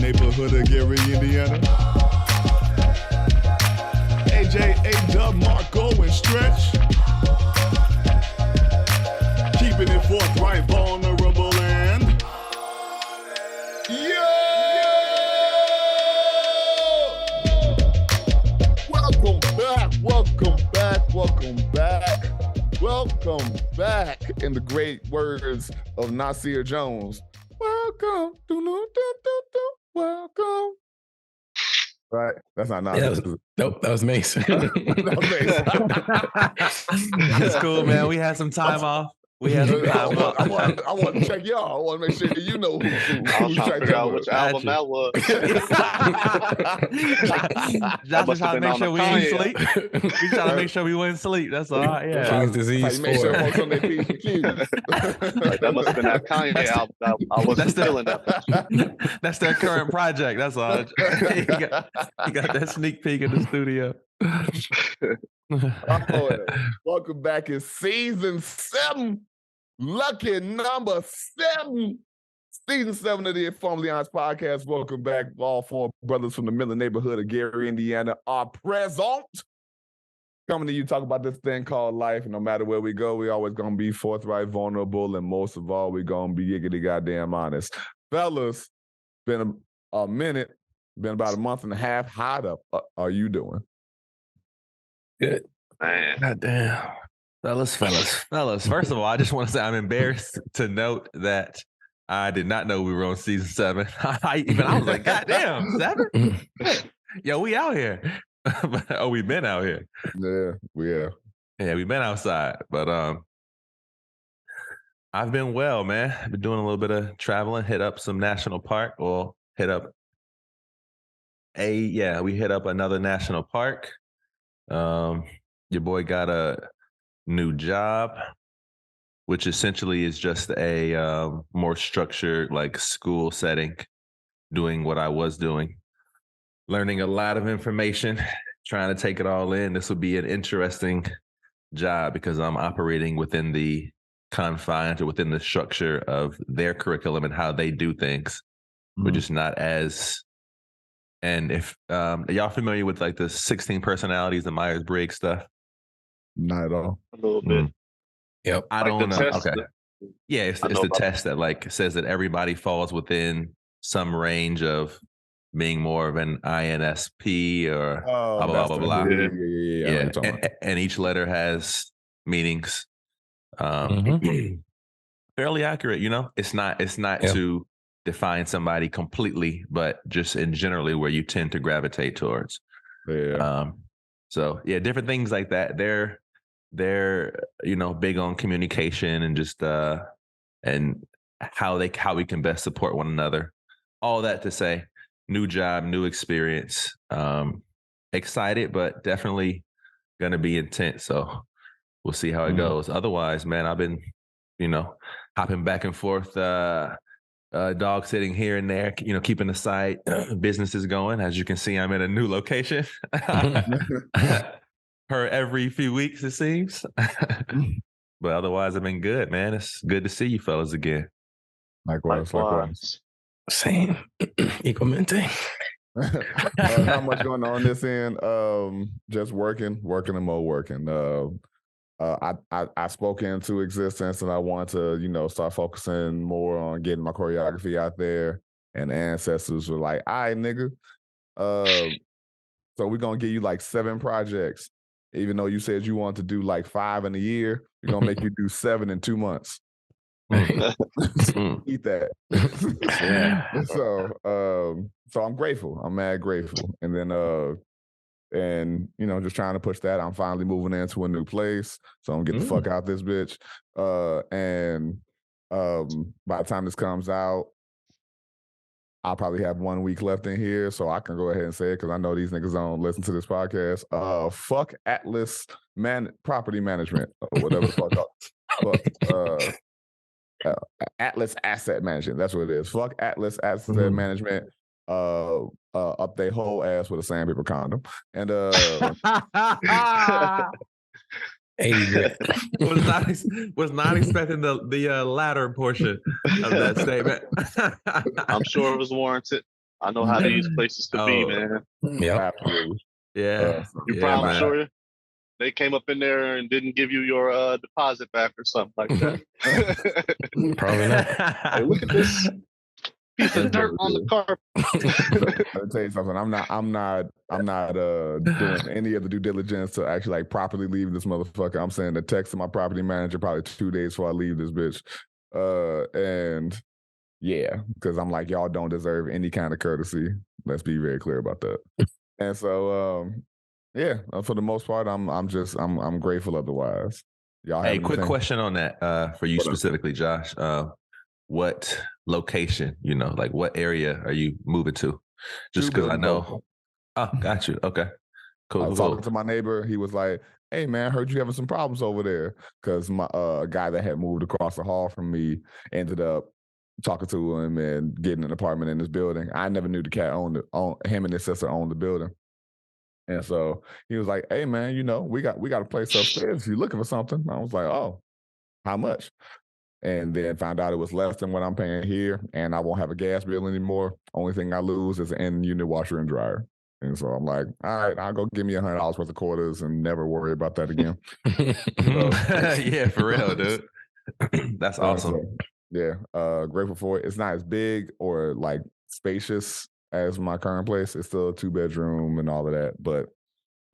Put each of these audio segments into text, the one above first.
neighborhood of Gary, Indiana. AJ, A-Dub, Marco, and Stretch. Keeping it forthright, vulnerable, and... Welcome back. In the great words of Nasir Jones. Welcome. Welcome. Right? That's not Nasir. Yeah, nope, that was Mason. That's cool, man. We had some time off. We had some time off. I want to check y'all. I want to make sure that you know who I was trying to figure out which album that was. Josh was trying to make sure we didn't sleep. We trying to make sure we wouldn't sleep. That's all right. Yeah. King's Disease make sure folks on their P's and Q's. That must have been that Kanye album. I wasn't feeling that. That's their current project. That's all. You got that sneak peek in the studio. Welcome back. It's season 7. Lucky number 7. Season 7 of the InforMILLy podcast. Welcome back. All 4 brothers from the Miller neighborhood of Gary, Indiana are present. Coming to you, talk about this thing called life. And no matter where we go, we always going to be forthright, vulnerable, and most of all, we're going to be giggity goddamn honest. Fellas, been a minute, been about a month and a half. How are you doing? Good. Man. God damn. Fellas. First of all, I just want to say I'm embarrassed to note that I did not know we were on season 7. I was like, God damn, 7? Yo, we out here. We've been out here. Yeah, we have. Yeah, we've been outside. But I've been well, man. I've been doing a little bit of traveling, hit up some national park, or we hit up another national park. Your boy got a new job, which essentially is just a more structured, like, school setting, doing what I was doing, learning a lot of information, trying to take it all in. This would be an interesting job because I'm operating within the confines or within the structure of their curriculum and how they do things, which is not as... And if are y'all familiar with like the 16 personalities, the Myers-Briggs stuff? Not at all. A little bit. Yep. I don't know. Test, okay. Yeah, it's the test that like says that everybody falls within some range of being more of an INSP or blah, blah, blah, blah. Yeah. And each letter has meanings. Fairly accurate, you know? It's not to define somebody completely, but just in generally where you tend to gravitate towards. Yeah. So yeah, different things like that. They're big on communication and just and how we can best support one another. All that to say, new job, new experience. Excited, but definitely gonna be intense. So we'll see how it goes. Otherwise, man, I've been, hopping back and forth. Dog sitting here and there, keeping the side businesses going. As you can see, I'm in a new location. Per every few weeks, it seems. But otherwise, I've been good, man. It's good to see you fellas again. Likewise. Same. Igualmente. Not much going on this end. Just working and more working. I spoke into existence and I want to, start focusing more on getting my choreography out there. And the ancestors were like, all right, nigga. So we're going to give you like 7 projects. Even though you said you want to do like 5 in a year, we're going to make you do 7 in 2 months. Eat that. So I'm grateful. I'm mad grateful. And then, just trying to push that. I'm finally moving into a new place. So I'm getting the fuck out this bitch. And by the time this comes out, I'll probably have 1 week left in here. So I can go ahead and say it because I know these niggas don't listen to this podcast. Fuck Atlas Property Management or whatever the fuck. Atlas Asset Management. That's what it is. Fuck Atlas Asset Management. Up their whole ass with a sandpaper condom. And 80 was not expecting the latter portion of that statement. I'm sure it was warranted. I know how these places to be, Oh, man. Yep. Absolutely. Yeah. So, You Yeah, probably man. sure they came up in there and didn't give you your deposit back or something like that. Probably not. Hey, look at this piece of dirt on the carpet. Let me tell you something. I'm not doing any of the due diligence to actually like properly leave this motherfucker. I'm sending a text to my property manager probably 2 days before I leave this bitch. And yeah, because I'm like, y'all don't deserve any kind of courtesy. Let's be very clear about that. And so yeah, for the most part, I'm grateful otherwise. Y'all have Hey, quick anything? question on that for you What up? specifically, Josh. What location, like what area are you moving to? Just Two because I buildings know. over. Oh, got you. Okay. I Cool, was cool. talking to my neighbor. He was like, "Hey, man, heard you having some problems over there." Because my guy that had moved across the hall from me ended up talking to him and getting an apartment in this building. I never knew the cat owned him and his sister owned the building. And so he was like, "Hey, man, we got a place upstairs if you're looking for something." I was like, "Oh, how much?" And then found out it was less than what I'm paying here, and I won't have a gas bill anymore. Only thing I lose is an in-unit washer and dryer. And so I'm like, all right, I'll go give me $100 worth of quarters and never worry about that again. So, Yeah, for real, dude. That's awesome. so, yeah, grateful for it. It's not as big or like spacious as my current place. It's still a 2-bedroom and all of that. But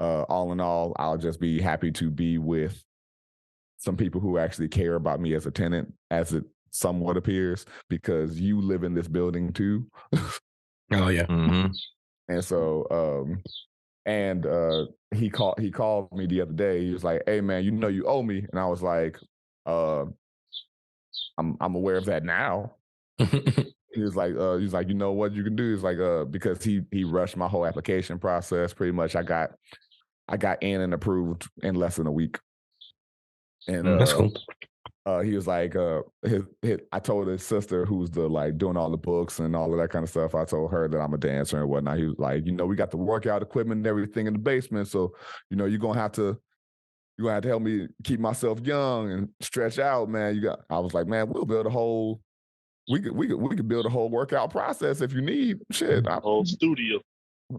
all in all, I'll just be happy to be with some people who actually care about me as a tenant, as it somewhat appears, because you live in this building too. Oh yeah. Mhm. And so he called me the other day. He was like, "Hey man, you owe me." And I was like, I'm aware of that now. He was like, you know what you can do? He's like, because he rushed my whole application process. Pretty much I got in and approved in less than a week. And That's cool. he was like, I told his sister, who's doing all the books and all of that kind of stuff. I told her that I'm a dancer and whatnot. He was like, we got the workout equipment and everything in the basement, so you're gonna have to help me keep myself young and stretch out, man. I was like, man, we'll build a whole. We could build a whole workout process if you need. Shit, Whole studio.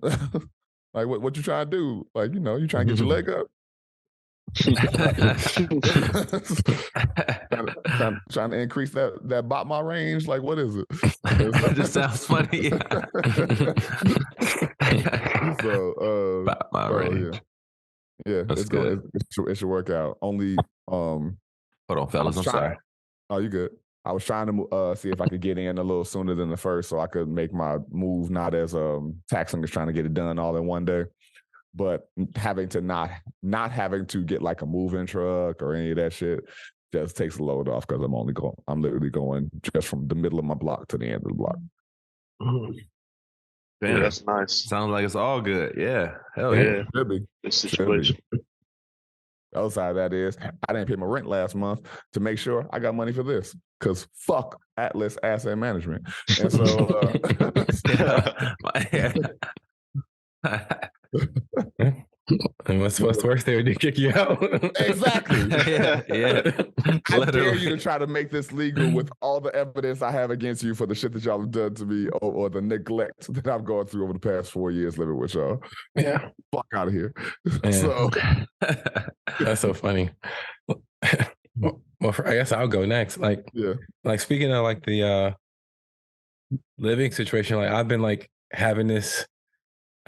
like what you trying to do? Like you trying to get your leg up. trying to increase that Batma range. Like, what is it? That just sounds funny. So, Batma range. Yeah, That's it's good. it should work out. Only Hold on, fellas. I'm sorry. Oh, you good? I was trying to see if I could get in a little sooner than the first, so I could make my move not as taxing as trying to get it done all in one day. But having to not having to get like a moving truck or any of that shit just takes the load off because I'm literally going just from the middle of my block to the end of the block. Damn, Yeah, that's nice. Sounds like it's all good. Yeah. Hell Yeah. yeah. Should be. This Should situation. be. The other side of that is I didn't pay my rent last month to make sure I got money for this because fuck Atlas Asset Management. And so And what's worse, they would kick you out. Exactly. Yeah. I dare you to try to make this legal with all the evidence I have against you for the shit that y'all have done to me or the neglect that I've gone through over the past 4 years living with y'all. Yeah. Fuck out of here. Yeah. So that's so funny. Well, I guess I'll go next. Like speaking of like the living situation, like I've been like having this,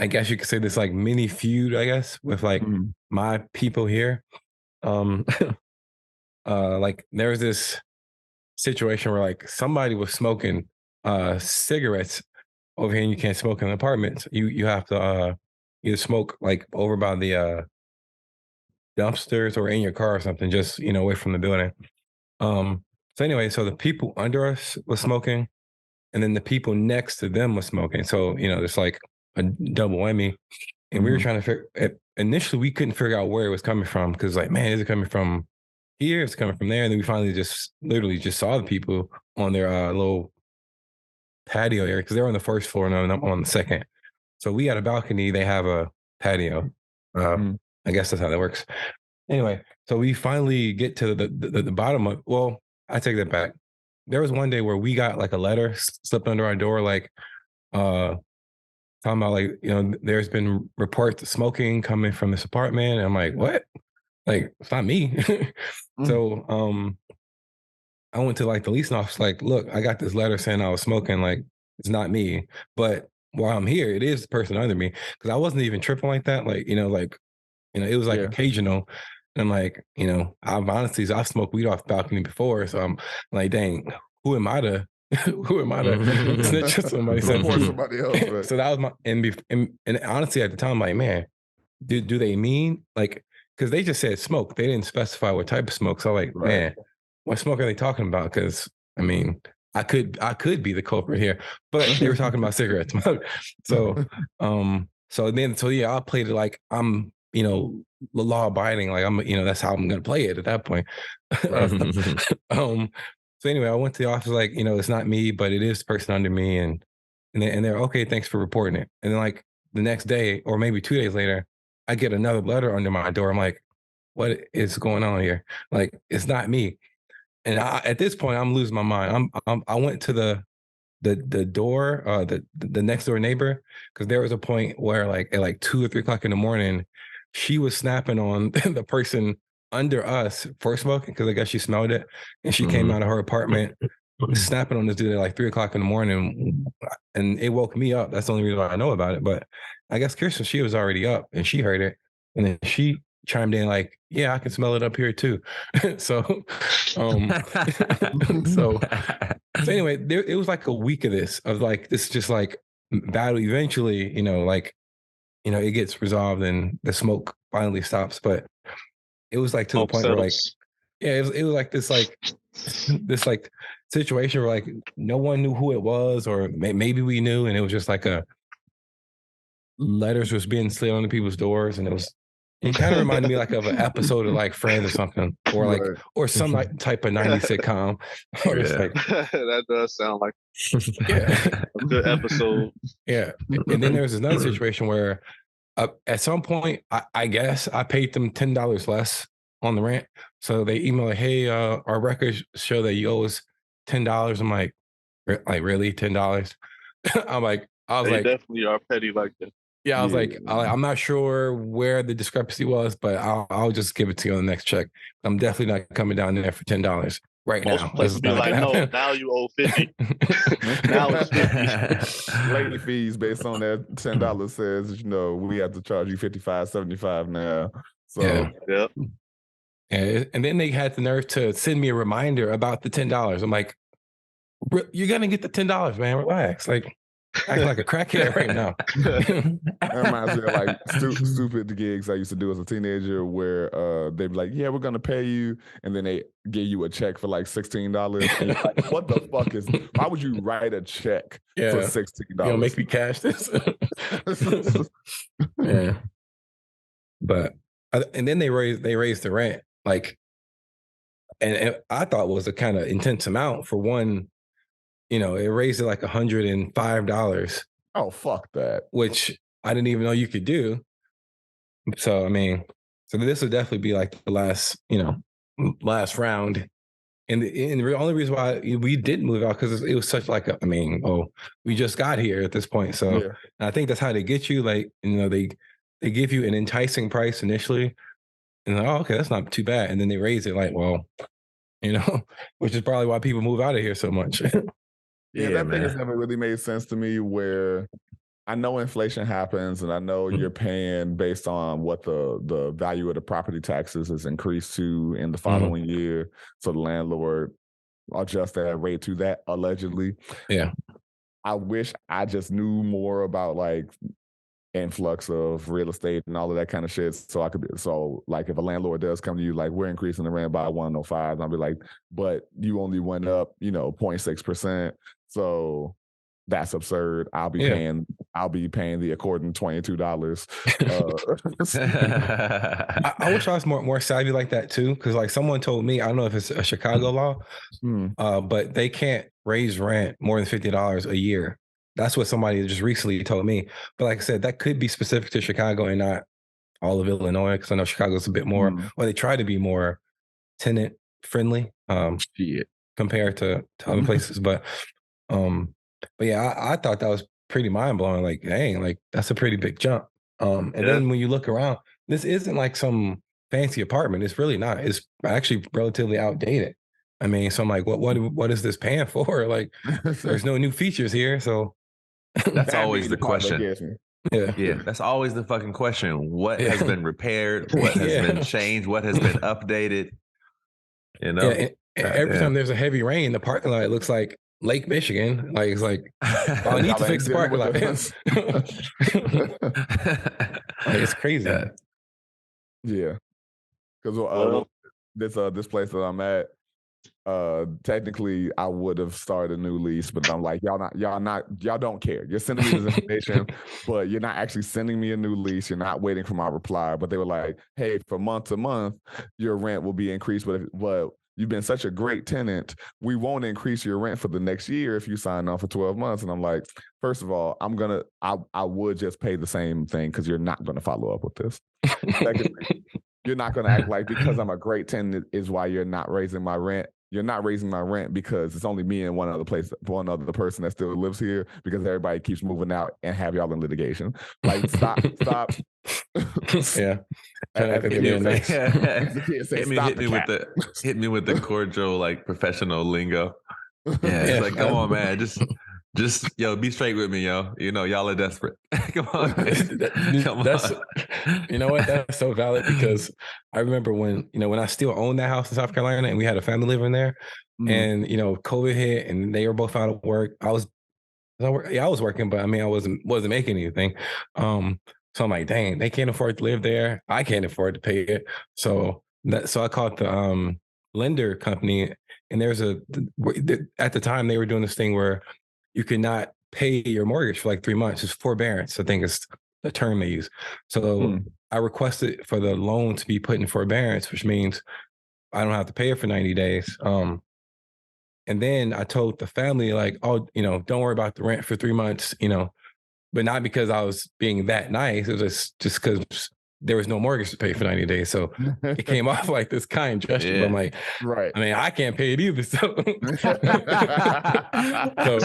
I guess you could say this like mini feud, I guess, with like my people here. Like there was this situation where like somebody was smoking cigarettes over here and you can't smoke in apartments. You have to either smoke like over by the dumpsters or in your car or something, just away from the building. So anyway, so the people under us was smoking, and then the people next to them was smoking. So there's like a double whammy, and we were trying to figure. Initially, we couldn't figure out where it was coming from because, like, man, is it coming from here? Is it coming from there? And then we finally literally just saw the people on their little patio area because they're on the first floor and I'm on the second. So we got a balcony. They have a patio. I guess that's how that works. Anyway, so we finally get to the bottom of. Well, I take that back. There was one day where we got like a letter slipped under our door, like talking about like, there's been reports of smoking coming from this apartment. And I'm like, what? Like, it's not me. So I went to like the leasing office, like, look, I got this letter saying I was smoking. Like, it's not me. But while I'm here, it is the person under me. Cause I wasn't even tripping like that. Like, it was like occasional. And I'm like, I've smoked weed off the balcony before. So I'm like, dang, who am I to snitch on somebody? Report somebody else, right? So that was my, and honestly at the time, I'm like, man, do they mean like, because they just said smoke. They didn't specify what type of smoke. So I'm like, man, what smoke are they talking about? Because I mean, I could be the culprit here, but they were talking about cigarettes. So yeah, I played it like I'm, law abiding, like I'm, that's how I'm gonna play it at that point. So anyway, I went to the office like, it's not me, but it is the person under me, and they're okay, thanks for reporting it. And then like the next day, or maybe 2 days later, I get another letter under my door. I'm like, what is going on here? Like, it's not me. And at this point, I'm losing my mind. I went to the door, the next door neighbor, because there was a point where like at like 2 or 3 o'clock in the morning, she was snapping on the person under us for smoking, because I guess she smelled it, and she came out of her apartment snapping on this dude at like 3 o'clock in the morning, and it woke me up. That's the only reason why I know about it. But I guess Kirsten, she was already up and she heard it, and then she chimed in like, yeah, I can smell it up here too. So so anyway, it was like a week of this, of like this just like battle. Eventually, it gets resolved and the smoke finally stops. But it was like to the point where like, yeah, it was like this like situation where like no one knew who it was, or maybe we knew, and it was just like letters was being slid onto people's doors, and it kind of reminded me like of an episode of like Friends or something, or like or some like type of 90s sitcom. Or it's like that does sound like a good episode. Yeah. And then there's another situation where at some point, I guess I paid them $10 less on the rent. So they email like, hey, our records show that you owe us $10. I'm like really $10? I was they like, definitely are petty like that. Yeah, I was like, I'm not sure where the discrepancy was, but I'll just give it to you on the next check. I'm definitely not coming down there for $10 right Most now. places be like, no, now you owe 50. Now it's 50. Late fees based on that $10 says, we have to charge you $55.75 now. So yep. And then they had the nerve to send me a reminder about the $10. I'm like, you're gonna get the $10, man. Relax. Like, acting like a crackhead right now. That reminds me of like stupid gigs I used to do as a teenager, where they'd be like, yeah, we're gonna pay you, and then they give you a check for like $16, and you're like, what the fuck why would you write a check for $16? Make me cash this. Yeah. But and then they raised the rent, like, and I thought it was a kind of intense amount for one. It raised it like $105. Oh, fuck that. Which I didn't even know you could do. So, I mean, this would definitely be like the last round. And the only reason why we didn't move out, because it was such like we just got here at this point. So I think that's how they get you. Like, they give you an enticing price initially. And like, oh, okay, that's not too bad. And then they raise it like, well, which is probably why people move out of here so much. Yeah, that thing has never really made sense to me, where I know inflation happens, and I know you're paying based on what the value of the property taxes is increased to in the following year. So the landlord adjusts that rate to that, allegedly. Yeah. I wish I just knew more about like influx of real estate and all of that kind of shit, so like if a landlord does come to you like, we're increasing the rent by 105, I'll be like, but you only went up 0.6%, so that's absurd. I'll be paying the according $22. I wish I was more savvy like that too, because like someone told me, I don't know if it's a Chicago law, but they can't raise rent more than $50 a year. That's what somebody just recently told me. But like I said, that could be specific to Chicago and not all of Illinois, because I know Chicago's a bit more, or they try to be more tenant friendly compared to other places. But yeah, I thought that was pretty mind blowing. Like, dang, like that's a pretty big jump. And then when you look around, this isn't like some fancy apartment. It's really not. It's actually relatively outdated. I mean, so I'm like, what is this paying for? Like, there's no new features here. So that's always the question. Yeah, that's always the fucking question. What has been repaired? What has been changed? What has been updated? You know, every time there's a heavy rain, the parking lot looks like Lake Michigan. Like it's like, I need to fix the parking lot. Like, it's crazy. Yeah, because this place that I'm at, technically I would have started a new lease, but I'm like, y'all don't care. You're sending me this information, but you're not actually sending me a new lease. You're not waiting for my reply. But they were like, hey, from month to month, your rent will be increased. But you've been such a great tenant, we won't increase your rent for the next year if you sign on for 12 months. And I'm like, first of all, I would just pay the same thing because you're not gonna follow up with this. Secondly, you're not gonna act like because I'm a great tenant is why you're not raising my rent. You're not raising my rent because it's only me and one other person that still lives here because everybody keeps moving out and have y'all in litigation. Like, stop. Yeah. Hit me with the cordial, like, professional lingo. Yeah, it's like, come on, man, just yo, be straight with me, yo. You know, y'all are desperate. Come on, come on. You know what? That's so valid because I remember when I still owned that house in South Carolina and we had a family living there, and COVID hit and they were both out of work. I was working, but I mean, I wasn't making anything. So I'm like, dang, they can't afford to live there. I can't afford to pay it. So I called the lender company, and there's at the time they were doing this thing where you could not pay your mortgage for like 3 months. It's forbearance, I think is the term they use. So I requested for the loan to be put in forbearance, which means I don't have to pay it for 90 days. And then I told the family, like, oh, don't worry about the rent for 3 months, but not because I was being that nice. It was just because there was no mortgage to pay for 90 days. So it came off like this kind gesture. But I'm like, right. I mean, I can't pay it either. So it's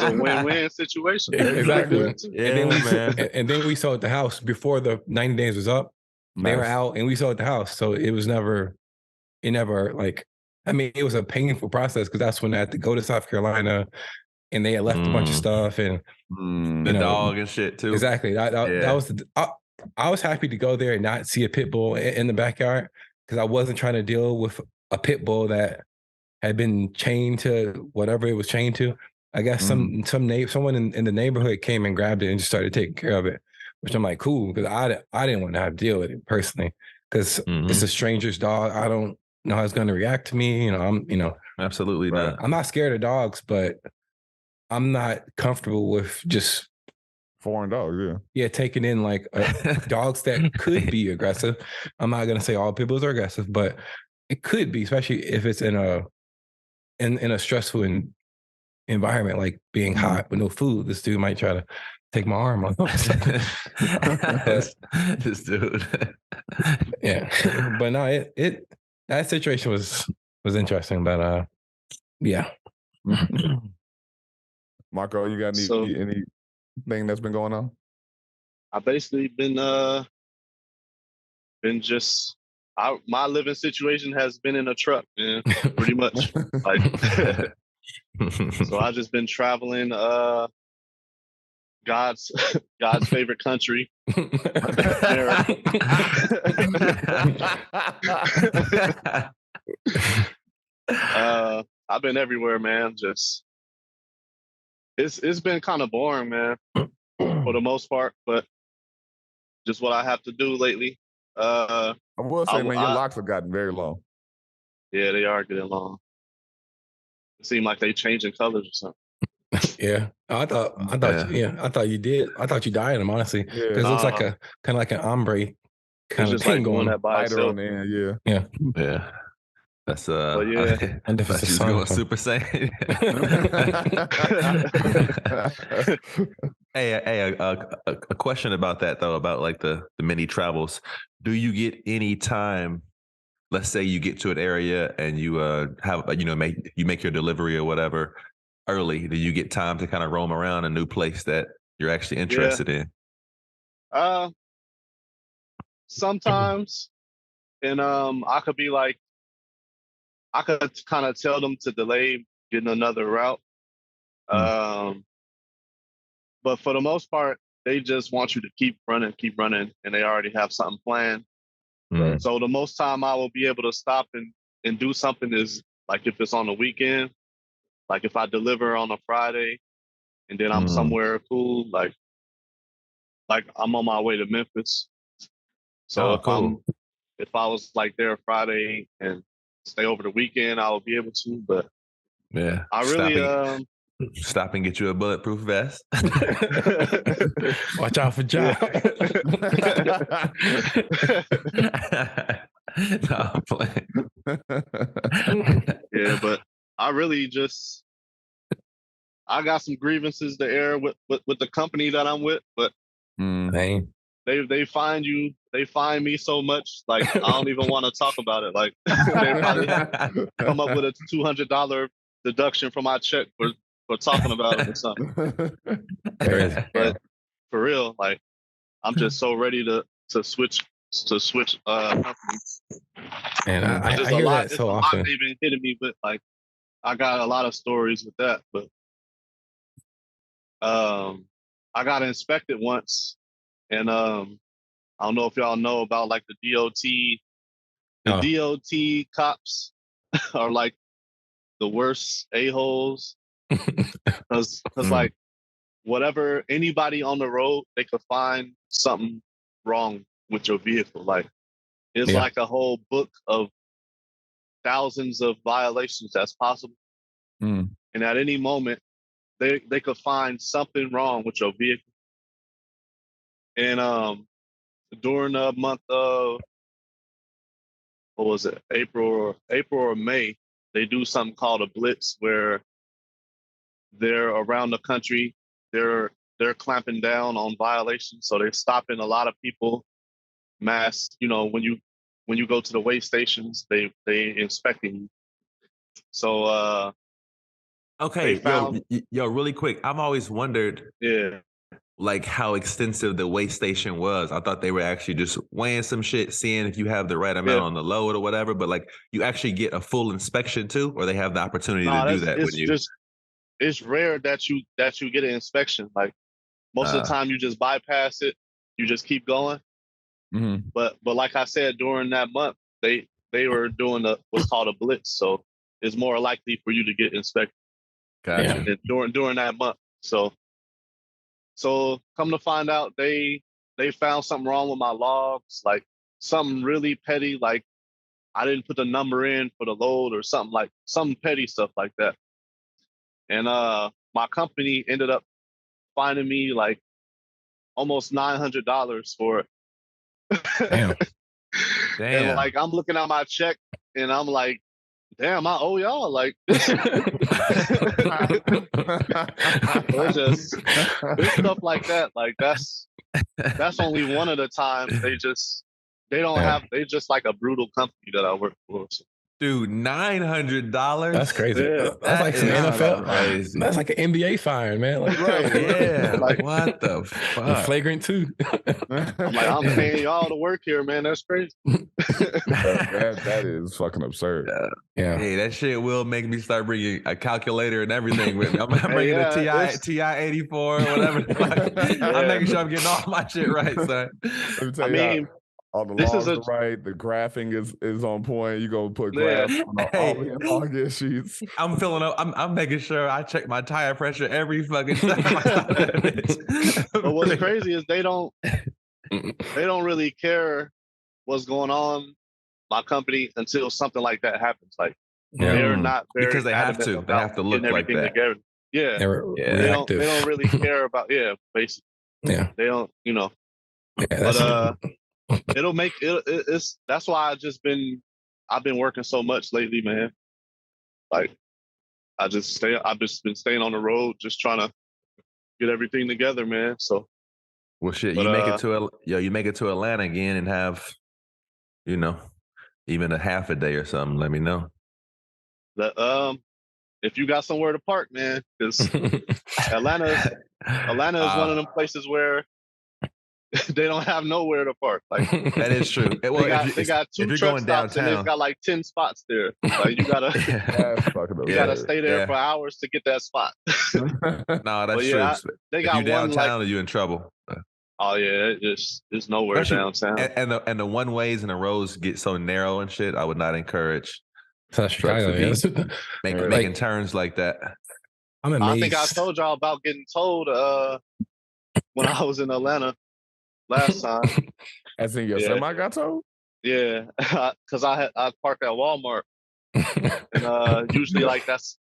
a win-win situation. Exactly. And then we sold the house before the 90 days was up. Nice. They were out and we sold the house. So it never like, I mean, it was a painful process because that's when I had to go to South Carolina and they had left a bunch of stuff and the dog and shit too. Exactly. I was happy to go there and not see a pit bull in the backyard because I wasn't trying to deal with a pit bull that had been chained to whatever it was chained to. I guess someone in the neighborhood came and grabbed it and just started taking care of it, which I'm like, cool, because I didn't want to have to deal with it personally because it's a stranger's dog. I don't know how it's going to react to me. Absolutely not. I'm not scared of dogs, but I'm not comfortable with just foreign dogs. Yeah, taking in like dogs that could be aggressive. I'm not gonna say all pit bulls are aggressive, but it could be, especially if it's in a stressful environment, like being hot with no food. This dude might try to take my arm off. This dude. Yeah, but no, that situation was interesting, but yeah. Marco, you got anything that's been going on? I basically been just my living situation has been in a truck, man, pretty much. Like, so I just been traveling God's favorite country. I've been everywhere, man. Just it's been kind of boring, man, for the most part, but just what I have to do lately. I will say, man, your locks have gotten very long. Yeah, they are getting long. It seemed like they changing colors or something. Yeah, I thought you did. I thought you dyed them, honestly, because it looks like a kind of like an ombre kind of thing going that by itself. On there. Yeah. That's yeah. I thought she was going Super Saiyan. Hey, a question about that though, about like the mini travels. Do you get any time? Let's say you get to an area and you make your delivery or whatever early. Do you get time to kind of roam around a new place that you're actually interested in? Sometimes, and I could be like, I could kind of tell them to delay getting another route. But for the most part, they just want you to keep running, and they already have something planned. So the most time I will be able to stop and do something is like if it's on the weekend, like if I deliver on a Friday and then I'm somewhere cool, like I'm on my way to Memphis. So if I was like there Friday and stay over the weekend, I would be able to. But yeah, I really stop and get you a bulletproof vest. Watch out for John. No, I'm playing. Yeah, but I really just I got some grievances to air with the company that I'm with, but they find me so much, like I don't even want to talk about it. Like they probably come up with a $200 deduction from my check for talking about it or something. But for real, like I'm just so ready to switch companies. And I hear that so often. They've been hitting me with, like I got a lot of stories with that, but I got inspected once, and I don't know if y'all know about like the DOT. The DOT cops are like the worst a-holes because like whatever, anybody on the road, they could find something wrong with your vehicle. Like it's like a whole book of thousands of violations that's possible. And at any moment, they could find something wrong with your vehicle. And during the month of, what was it, April or May, they do something called a blitz where they're around the country, they're clamping down on violations. So they're stopping a lot of people, mass, when you go to the weigh stations, they inspecting you. So okay, yo, really quick. I've always wondered like how extensive the weigh station was. I thought they were actually just weighing some shit, seeing if you have the right amount on the load or whatever, but like you actually get a full inspection too, or they have the opportunity to do that when you it's rare that you get an inspection. Like most of the time you just bypass it, you just keep going. But like I said, during that month, they were doing what's called a blitz. So it's more likely for you to get inspected. Gotcha. During that month. So come to find out, they found something wrong with my logs, like something really petty, like I didn't put the number in for the load or something, like some petty stuff like that. And my company ended up finding me like almost $900 for it. Damn. And like I'm looking at my check and I'm like, damn, I owe y'all like this. It's just stuff like that. Like that's only one of the times they just like a brutal company that I work for. So. Dude, $900. That's crazy. Yeah. That's like some NFL. Crazy. That's like an NBA fine, man. Like, yeah. Like what the fuck? Flagrant too. I'm like, I'm paying y'all to work here, man. That's crazy. that is fucking absurd. Yeah. Hey, that shit will make me start bringing a calculator and everything with me. I'm bringing a TI 84 or whatever. I'm making sure I'm getting all my shit right, son. I mean, all the logs are right. The graphing is on point. You gonna put graphs on all the log sheets. I'm filling up. I'm making sure I check my tire pressure every fucking time. But what's crazy is they don't really care what's going on my company until something like that happens. Like they're not very because they have to. They have to look like that. Together. Yeah. They don't really care about basically. Yeah. They don't, Yeah, but it'll make it's that's why I've been working so much lately, man. Like I've just been staying on the road, just trying to get everything together, man. So well shit, you make it to Atlanta again and have, even a half a day or something, let me know. if you got somewhere to park, man, because Atlanta is one of them places where they don't have nowhere to park. Like that is true. Well, they got two truck stops and they've got like 10 spots there. Like you gotta stay there for hours to get that spot. No, that's true. They got if you downtown, are you in trouble? Oh yeah, it's nowhere downtown. And the one ways and the roads get so narrow and shit. I would not encourage making turns like that. I'm amazed. I think I told y'all about getting told when I was in Atlanta last time. As in your semi got told? Yeah, because I parked at Walmart, and usually like that's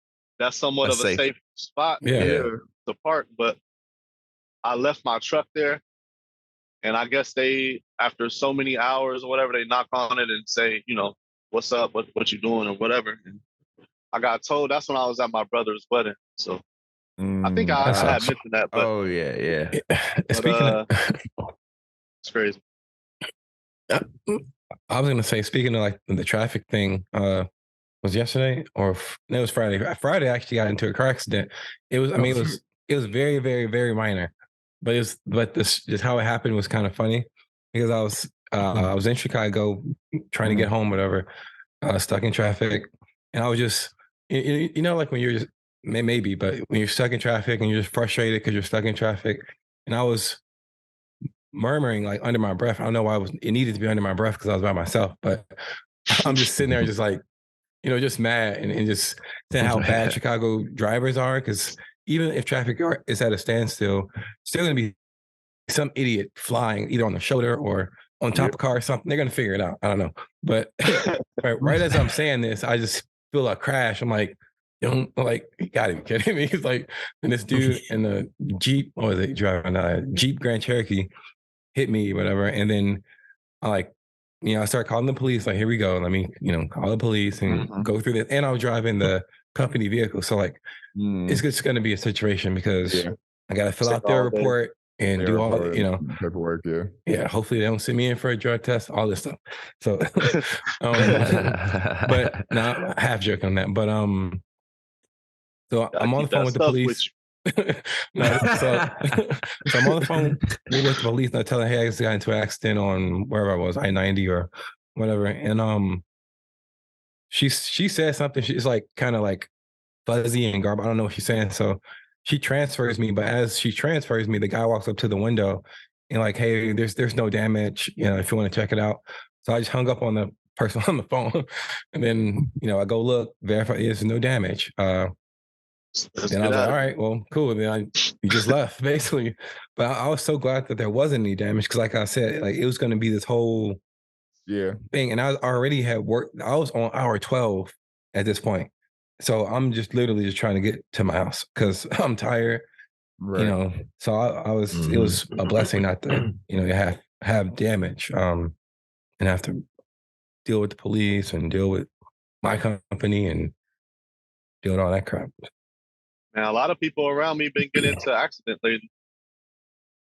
somewhat of a safe spot to park, but I left my truck there. And I guess they, after so many hours or whatever, they knock on it and say, you know, what's up, what you doing or whatever. And I got told. That's when I was at my brother's wedding. So I think I had mentioned that. But, Speaking of, it's crazy. I was gonna say, speaking of like the traffic thing, was yesterday or it was Friday. Friday I actually got into a car accident. It was very, very, very minor. But this just how it happened was kind of funny because I was in Chicago trying to get home, whatever, stuck in traffic, and I was just you know like when you're just but when you're stuck in traffic and you're just frustrated because you're stuck in traffic, and I was murmuring like under my breath. I don't know why it needed to be under my breath because I was by myself, but I'm just sitting there just like just mad and just saying how bad Chicago drivers are because. Even if traffic is at a standstill, still going to be some idiot flying either on the shoulder or on top of a car or something. They're going to figure it out. I don't know. But right as I'm saying this, I just feel a crash. I'm like, you gotta be kidding me. He's like, and this dude in the Jeep, what was it, driving a Jeep Grand Cherokee hit me, whatever. And then I I started calling the police. Like, here we go. Let me, call the police and go through this. And I was driving the company vehicle. So it's just going to be a situation because I got to fill out their report and do all the, paperwork. Yeah. Hopefully they don't send me in for a drug test, all this stuff. So, but no, half joking on that. But, so I'm on the phone with the police. So I'm on the phone with the police and I tell her, hey, I just got into an accident on wherever I was, I-90 or whatever. And she said something. She's like kind of like fuzzy and garbled. I don't know what she's saying. So she transfers me, but as she transfers me, the guy walks up to the window and like, hey, there's no damage, if you want to check it out. So I just hung up on the person on the phone. And then, I go look, verify there's no damage. And I was like, all right, well, cool. And then you just left, basically. But I was so glad that there wasn't any damage because, like I said, like it was going to be this whole thing. And I already had worked. I was on hour 12 at this point. So I'm just literally just trying to get to my house because I'm tired, So I was, it was a blessing not to, have damage and have to deal with the police and deal with my company and deal with all that crap. Now, a lot of people around me been getting into accidents lately.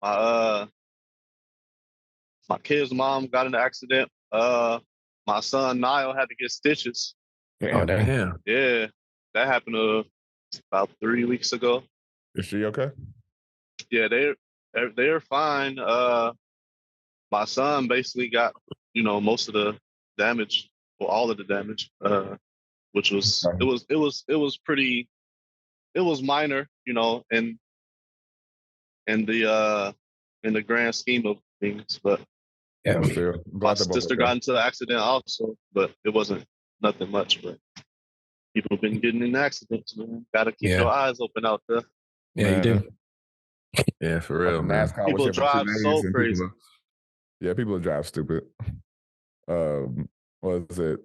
My kid's mom got in an accident. My son Niall had to get stitches. Oh, damn. Yeah, that happened about 3 weeks ago. Is she okay? Yeah, they're fine. My son basically got most of the damage, or all of the damage, which was it was pretty. It was minor, in the grand scheme of things, but my sister got into the accident also, but it wasn't nothing much. But people have been getting in accidents, man. Gotta keep your eyes open out there. Yeah, man. You do. Yeah, for real, man. People drive so crazy. People drive stupid.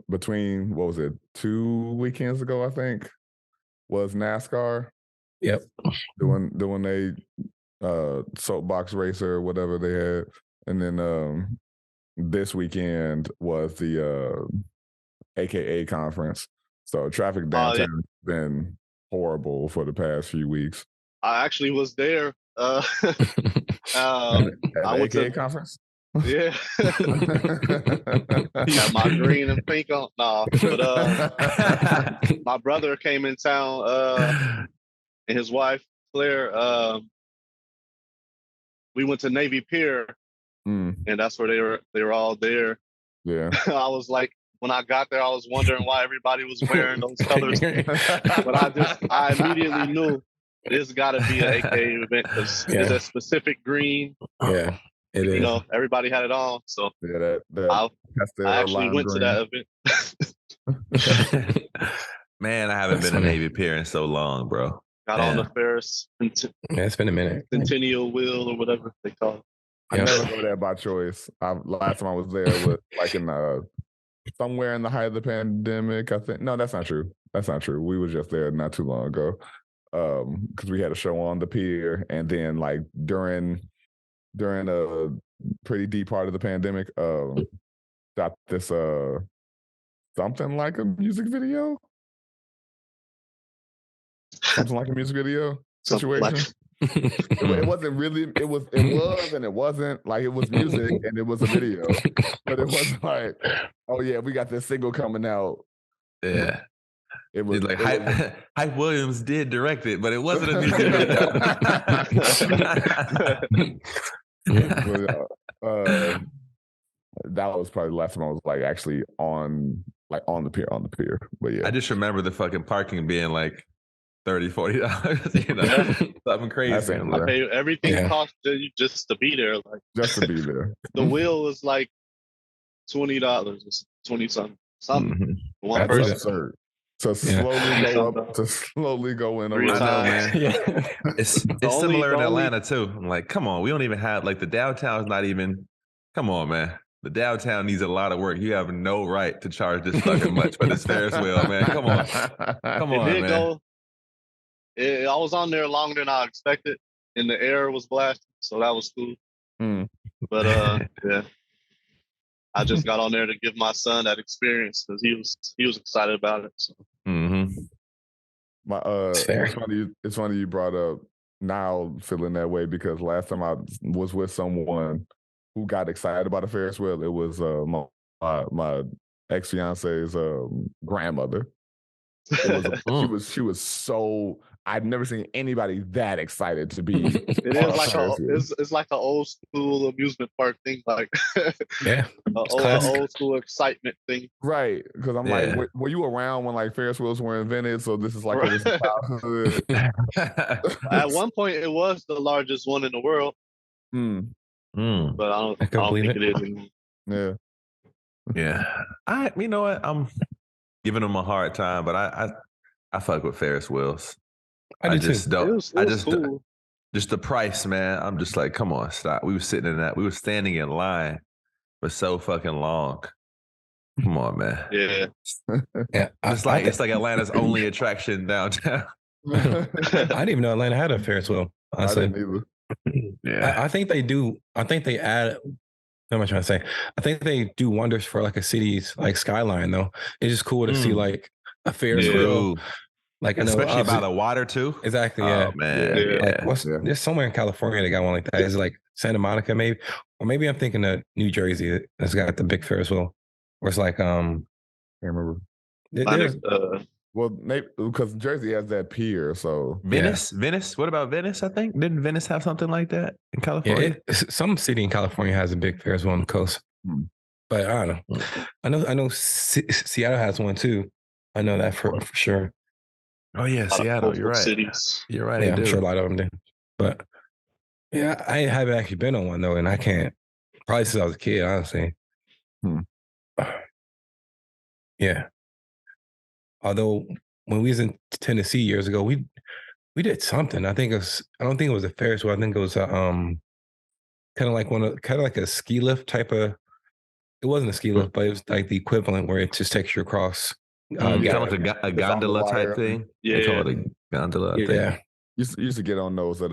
Between 2 weekends ago, I think, was NASCAR. Yep. Doing a soapbox racer or whatever they had. And then this weekend was the AKA conference. So traffic downtown has been horrible for the past few weeks. I actually was there. At the AKA conference? Yeah. Got my green and pink on. Nah, but my brother came in town, and his wife Claire. We went to Navy Pier, and that's where they were all there. Yeah. I was like, when I got there, I was wondering why everybody was wearing those colors, but I immediately knew this got to be an AKA event because it's a specific green. Yeah, it is. You know, everybody had it on, so Yeah, I actually went to that event. Man, I haven't been to Navy Pier in so long, bro. Got on the Ferris. It's been a minute. Centennial Wheel or whatever they call it. I never go there by choice. Last time I was there was like in somewhere in the height of the pandemic, I think. No, that's not true. That's not true. We were just there not too long ago because we had a show on the pier, and then like during a pretty deep part of the pandemic, shot this something like a music video. Something like a music video situation. It wasn't really. It was and it wasn't. Like it was music and it was a video, but it wasn't like, oh yeah, we got this single coming out. Yeah, it was like Hype Williams did direct it, but it wasn't a music video. That was probably the last time I was like actually on the pier. But yeah, I just remember the fucking parking being like $30-$40, you know, something crazy. I pay everything cost you just to be there, like just to be there. The wheel was like $20, $20 something. One person. Absurd. To slowly go in. I know, man. It's similar in Atlanta too. I'm like, come on, we don't even have like the downtown is not even. Come on, man. The downtown needs a lot of work. You have no right to charge this fucking much for this Ferris wheel, man. Come on, man. I was on there longer than I expected, and the air was blasting, so that was cool. But yeah, I just got on there to give my son that experience because he was excited about it. So. It's funny you brought up now feeling that way because last time I was with someone who got excited about a Ferris wheel, it was my ex-fiance's grandmother. She was so. I'd never seen anybody that excited to be. It is like it's like an old school amusement park thing, like old school excitement thing, right? Because I'm like, were you around when like Ferris wheels were invented? So this is like a childhood. At one point, it was the largest one in the world, but I don't think it is anymore. Yeah. You know what? I'm giving them a hard time, but I fuck with Ferris wheels. I just don't. Cool. Just the price, man. I'm just like, come on, stop. We were sitting in that. We were standing in line for so fucking long. Come on, man. Yeah. It's like Atlanta's only attraction downtown. I didn't even know Atlanta had a Ferris wheel. Honestly. I didn't either. Yeah. I think they do. I think they add. What am I trying to say? I think they do wonders for like a city's like skyline, though. It's just cool to see like a Ferris wheel. Like especially by the water too. Exactly. Yeah. Oh, man. There's somewhere in California they got one like that. Is like Santa Monica, maybe, or maybe I'm thinking of New Jersey that's got the big Ferris wheel. Where it's like can't remember. Well, maybe because Jersey has that pier, so Venice. What about Venice? I think didn't Venice have something like that in California? Some city in California has a big Ferris wheel on the coast, but I don't know. I know Seattle has one too. I know that for sure. Oh yeah, Seattle. You're right. Cities. You're right. Yeah, I'm sure a lot of them do. But yeah, I haven't actually been on one though, and I can't. Probably since I was a kid, honestly. Yeah. Although when we was in Tennessee years ago, we did something. I think it was. I don't think it was a Ferris wheel. I think it was kind of like a ski lift type of. It wasn't a ski lift, but it was like the equivalent where it just takes you across. Kind of like a gondola type thing. Yeah, they call it a gondola. Yeah, used to get on those at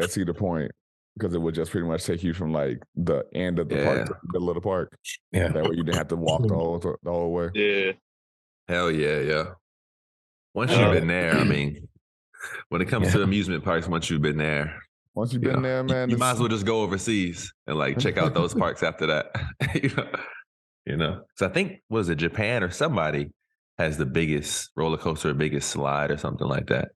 Cedar Point because it would just pretty much take you from like the end of the park to the middle of the park. Yeah, that way you didn't have to walk the whole way. Yeah, hell yeah. Once you've been there, I mean, when it comes to amusement parks, once you've been there, Once you've been there, man, you might as well just go overseas and like check out those parks after that. So I think was it Japan or somebody has the biggest roller coaster, biggest slide or something like that.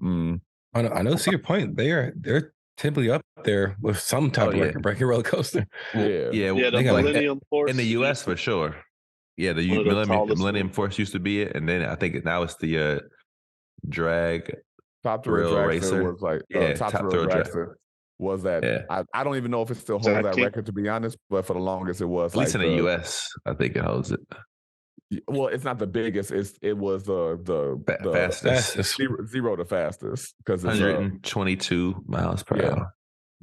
I know. See your point. They're typically up there with some type of record-breaking roller coaster. The they got Millennium Force in the U.S. for sure. Yeah, the Millennium Force used to be it, and then I think now it's the drag Top Thrill Racer. Was like Top Thrill Dragster was that. Yeah. I don't even know if it still holds that record, to be honest, but for the longest it was. At least in the U.S., I think it holds it. Well, it's not the biggest. It was the fastest. Zero the fastest because it's 122 miles per hour.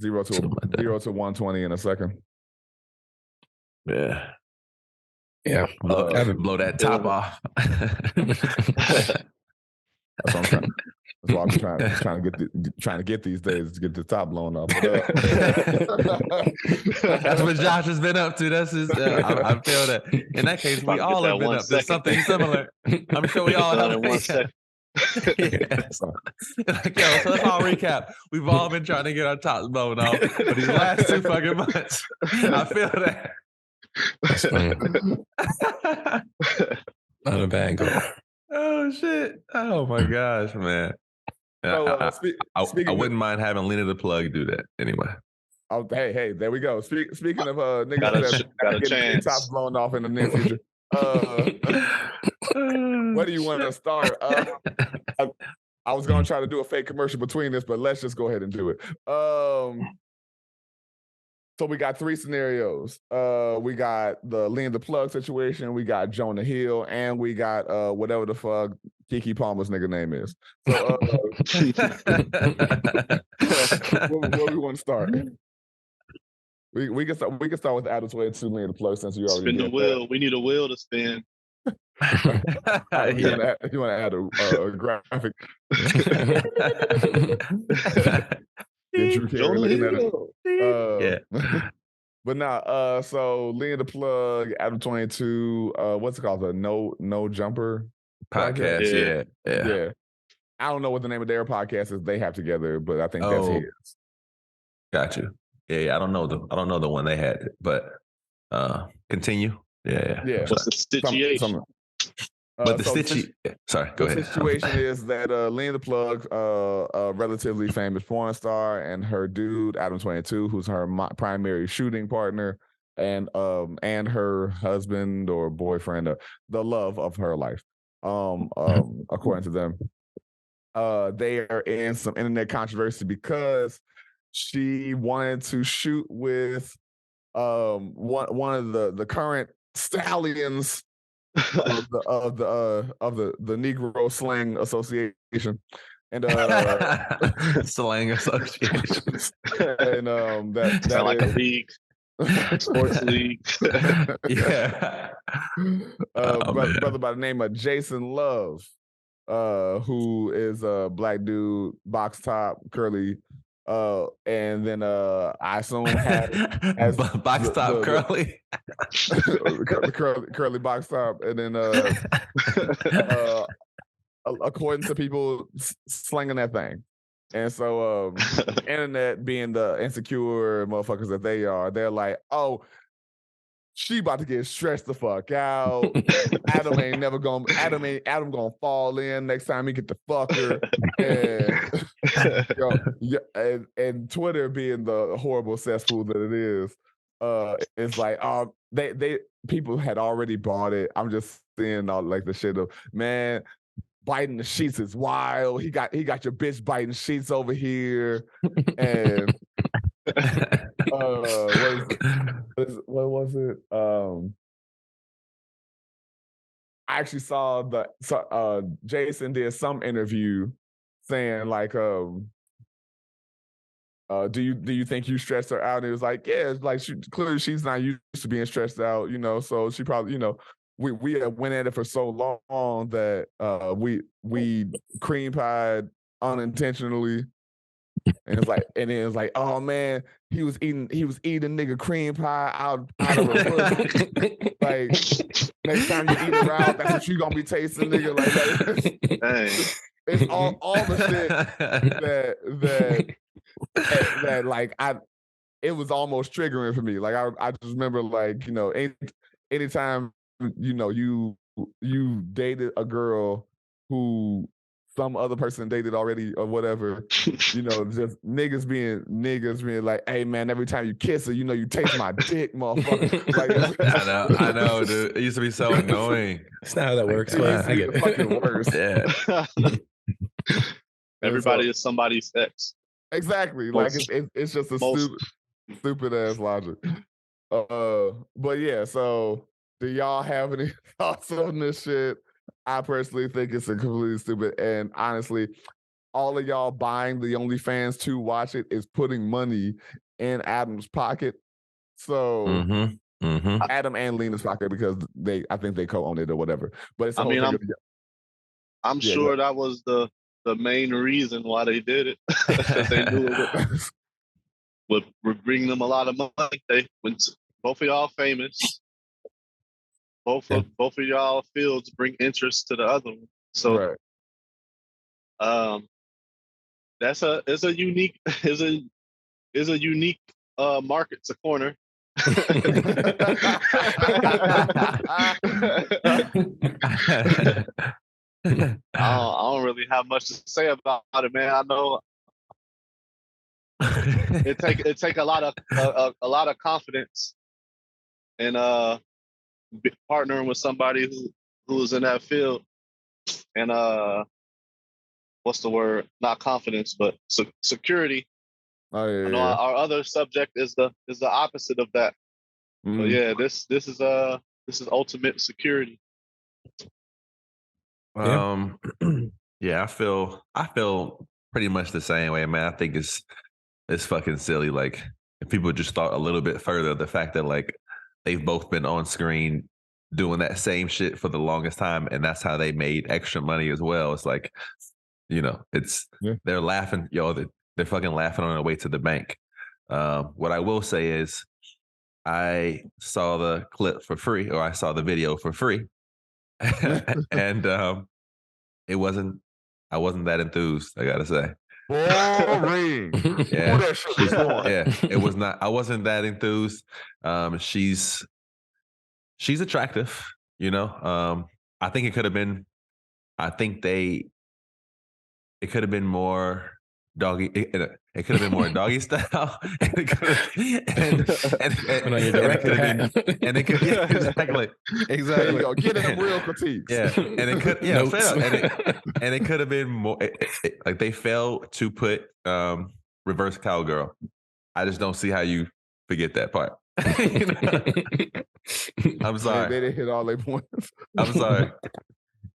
0 to 120 in a second. Yeah. Yeah. Blow that top off. That's what I'm trying to get these days, to get the top blown off. That's what Josh has been up to. That's his. I feel that. In that case, we all have been up to something similar. I'm sure we all have. In 1 second. So let's all recap. We've all been trying to get our tops blown off for these last 2 fucking months. I feel that. Not a bad goal. Oh shit! Oh my gosh, man. I wouldn't mind having Lena the Plug do that anyway. Oh, hey, there we go. Speaking of niggas that getting tops blown off in the near future, where do you want to start? I was gonna try to do a fake commercial between this, but let's just go ahead and do it. So we got 3 scenarios. We got the Lena the Plug situation, we got Jonah Hill, and we got whatever the fuck Kiki Palmer's nigga name is. So where we want to start? We can start with Adam 22 Lena the Plug, since you already spin the wheel. That. We need a wheel to spin. You want to add a graphic? But now, so Lena the Plug, Adam 22, what's it called? The No Jumper podcast. Yeah. I don't know what the name of their podcast is they have together, but I think that's his. Got you. Yeah. I don't know the one they had, but continue. Yeah. What's the situation? But sorry, go ahead. The situation is that Lena the Plug, a relatively famous porn star, and her dude, Adam 22, who's her primary shooting partner, and her husband or boyfriend, the love of her life, according to them. They are in some internet controversy because she wanted to shoot with one of the current stallions of the Negro Slang Association, and Slang Association, and that sound like a league, sports league. Yeah, brother by the name of Jason Love, who is a black dude, box top, curly. And then I assume has box top curly, curly box top, and then according to people slinging that thing, and so internet being the insecure motherfuckers that they are, they're like, oh, she about to get stressed the fuck out. Adam gonna fall in next time he get the fucker. And Twitter being the horrible cesspool that it is, it's like they people had already bought it. I'm just seeing all like the shit of, man, biting the sheets is wild. He got your bitch biting sheets over here, and what was it? I actually saw Jason did some interview saying like, do you think you stressed her out? And it was like, yeah, it's like clearly she's not used to being stressed out, so she probably, we went at it for so long that we cream pied unintentionally. And it was like, oh man, he was eating nigga cream pie out of a pussy. Like, next time you eat her out, that's what you gonna be tasting, nigga. Like it's all the shit that like it was almost triggering for me. Like I just remember like, anytime, you dated a girl who some other person dated already or whatever, just niggas being like, hey man, every time you kiss her, you taste my dick, motherfucker. Like I know, dude. It used to be so annoying. It's not how that works, it but used to I be get the fucking worst. Yeah. Everybody is somebody's ex. Exactly. Like it's just a stupid ass logic. But yeah, so do y'all have any thoughts on this shit? I personally think it's a completely stupid, and honestly, all of y'all buying the OnlyFans to watch it is putting money in Adam's pocket. So Adam and Lena's pocket, because I think they co-own it or whatever. But it's the whole thing. I'm sure that was the main reason why they did it, because they knew it would bring them a lot of money. When both of y'all famous, both of y'all fields bring interest to the other one. So, it's a unique market to corner. I don't really have much to say about it, man. I know it take a lot of confidence and partnering with somebody who's in that field, and what's the word? Not confidence, but security. Oh yeah. I know our other subject is the opposite of that. But yeah, this is ultimate security. Yeah, I feel pretty much the same way, man. I think it's fucking silly. Like, if people just thought a little bit further, the fact that like they've both been on screen doing that same shit for the longest time, and that's how they made extra money as well. It's like, they're laughing, they're fucking laughing on their way to the bank. What I will say is, I saw the clip for free, or I saw the video for free, and I wasn't that enthused, I gotta say. Boring. Yeah. That shit was boring. Yeah, it was not. I wasn't that enthused. She's attractive, I think it could have been. I think it could have been more doggy. It could have been more doggy style, and it could have exactly. Yo, get them real critiques. Yeah, and it could and it could have been more. Like, they failed to put reverse cowgirl. I just don't see how you forget that part. I'm sorry. They didn't hit all their points. I'm sorry.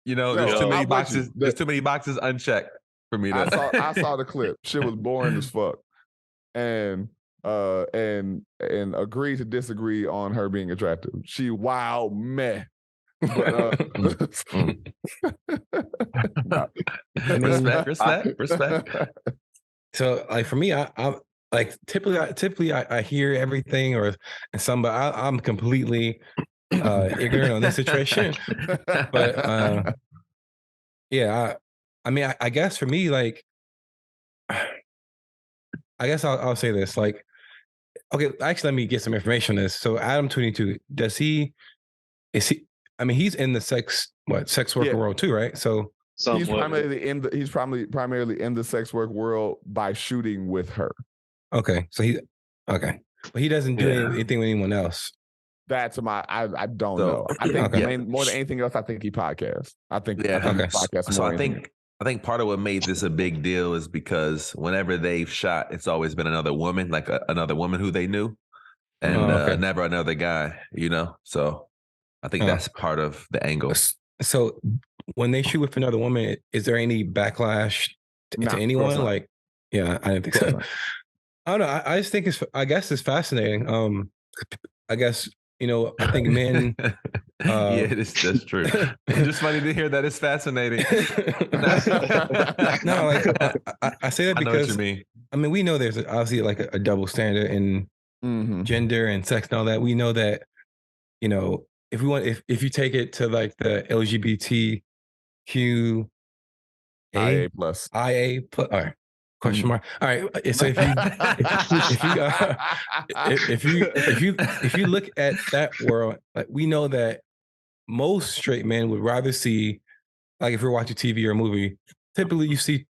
There's too many boxes. There's too many boxes unchecked for me. I saw the clip. Shit was boring as fuck, and agree to disagree on her being attractive. She meh. But, respect. So, like, for me, I like typically I hear everything or some, but I'm completely ignorant on this situation. But yeah, I mean, I guess for me, like, I guess I'll say this. Like, okay, actually, let me get some information on this. So, Adam 22, I mean, he's in the sex worker world too, right? So he's primarily in the sex work world by shooting with her. Okay, so but he doesn't do anything with anyone else. That's I don't know. I think more than anything else, I think he podcasts. I think podcasts. So I think part of what made this a big deal is because whenever they've shot, it's always been another woman, like another woman who they knew, and never another guy. So I think that's part of the angle. So when they shoot with another woman, is there any backlash to anyone? Like, yeah, I didn't think so. I don't know. I just think I guess it's fascinating. I guess, I think men. Yeah, that's true. It's just funny to hear that it's fascinating. No, like I say that because I know what you mean. I mean, we know there's obviously like a double standard in gender and sex and all that. We know that, if you take it to like the LGBTQ IA plus. All right, Question mark. All right. So if you look at that world, like we know that most straight men would rather see, like if you're watching TV or a movie, typically you see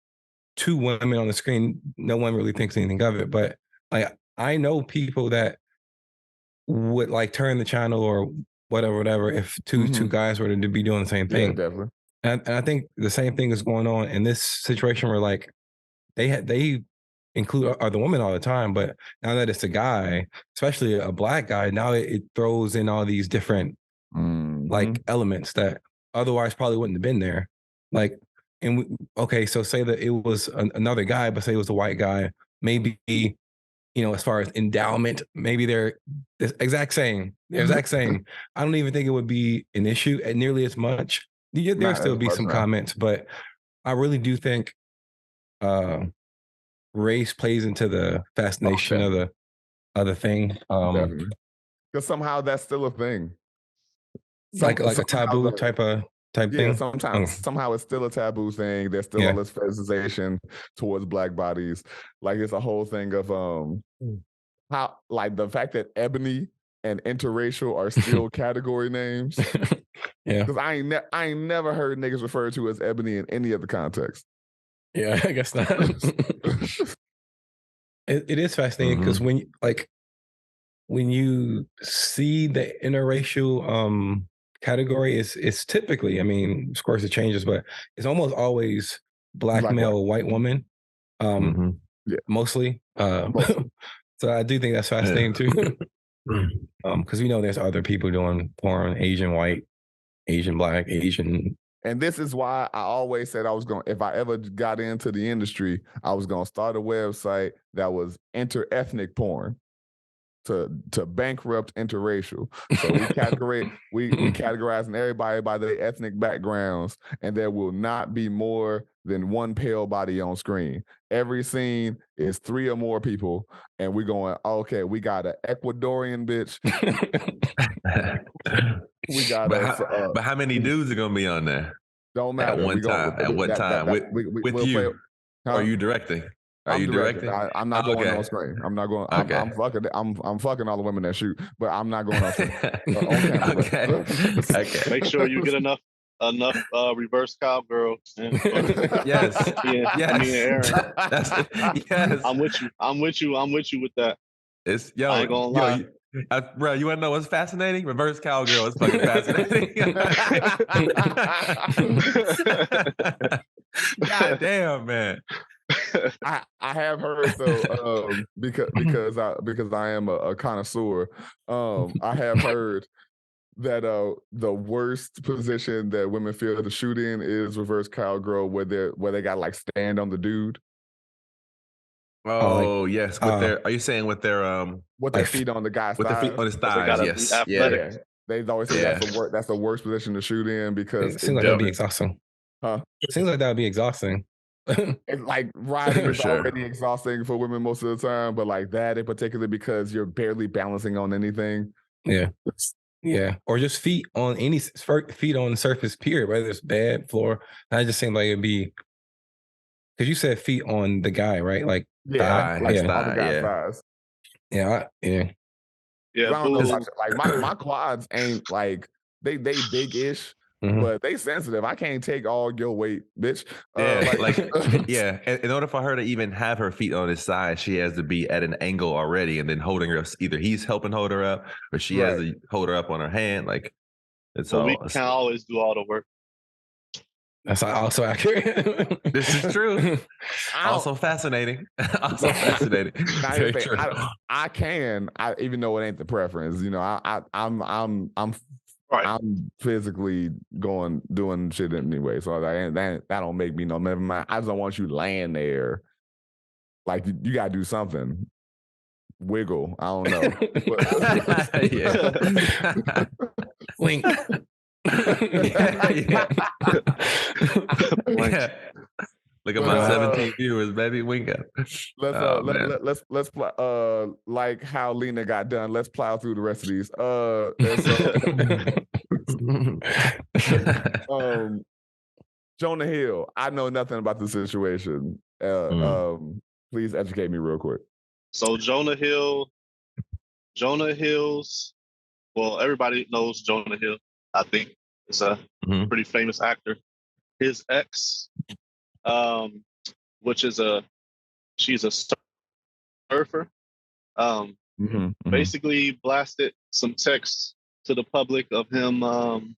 two women on the screen. No one really thinks anything of it. But like I know people that would like turn the channel or whatever if two guys were to be doing the same thing. Yeah, definitely. And I think the same thing is going on in this situation where like they include the women all the time, but now that it's a guy, especially a black guy, now it throws in all these different like elements that otherwise probably wouldn't have been there. Like, okay, so say that it was another guy, but say it was a white guy, maybe, as far as endowment, maybe they're the exact same. I don't even think it would be an issue at nearly as much. There'll still be some comments, but I really do think race plays into the fascination of the thing. Because somehow that's still a thing. Like a taboo type thing. Yeah, sometimes somehow it's still a taboo thing. There's still all this fetishization towards black bodies. Like it's a whole thing of how like the fact that ebony and interracial are still category names. Yeah, because I ain't never heard niggas referred to as ebony in any other context. Yeah, I guess not. It is fascinating because when you see the interracial category, it's typically, I mean, of course it changes, but it's almost always black male, white woman, mostly. So I do think that's fascinating too. Because we know there's other people doing porn, Asian white, Asian black, Asian. And this is why I always said if I ever got into the industry, I was going to start a website that was inter-ethnic porn to bankrupt interracial. So we categorizing everybody by their ethnic backgrounds, and there will not be more than one pale body on screen. Every scene is 3 or more people, and we're going, okay, we got an Ecuadorian bitch. We got but how many dudes are gonna be on there? Don't matter. At one time. At what time? With you? Are you directing? Are you directing? I'm not going on screen. I'm not going. Okay. I'm fucking all the women that shoot, but I'm not going on screen. Okay. Make sure you get enough reverse cowgirl. Yes. Yeah. Me and Aaron. Yes. I'm with you with that. It's I ain't gonna lie. Bro, you want to know what's fascinating? Reverse cowgirl is fucking fascinating. God damn, man. I have heard though, because I am a connoisseur. I have heard that the worst position that women feel to shoot in is reverse cowgirl, where they got like stand on the dude. Oh, yes. Are you saying with their with their feet on the guy's with thighs? Their feet on his thighs? Yes. Yeah. They always say that's the worst position to shoot in because it seems like that'd be exhausting. Huh? It seems like that'd be exhausting. It's like riding is already exhausting for women most of the time, but like that in particular because you're barely balancing on anything. Yeah. Yeah, or just feet on the surface, period, whether it's bed, floor. I just seemed like it'd be, because you said feet on the guy, right? Like thigh, on the guy's thighs. Yeah. I don't know, like my quads ain't like they big-ish, but they sensitive. I can't take all your weight, bitch. In order for her to even have her feet on his side, she has to be at an angle already, and then holding her. Either he's helping hold her up, or she has to hold her up on her hand. Like it's all. We can't always do all the work. That's also accurate. This is true. Also fascinating. Very true. I can, even though it ain't the preference. I'm physically doing shit anyway, so that don't make me never mind. I just don't want you laying there. Like you gotta do something. Wiggle. I don't know. Wink. Look at my 17 viewers, baby. Wink up. Let's like how Lena got done. Let's plow through the rest of these. Jonah Hill. I know nothing about the situation. Please educate me real quick. So Jonah Hill's, well, everybody knows Jonah Hill. I think it's a pretty famous actor. His ex, which is she's a surfer, basically blasted some texts to the public of him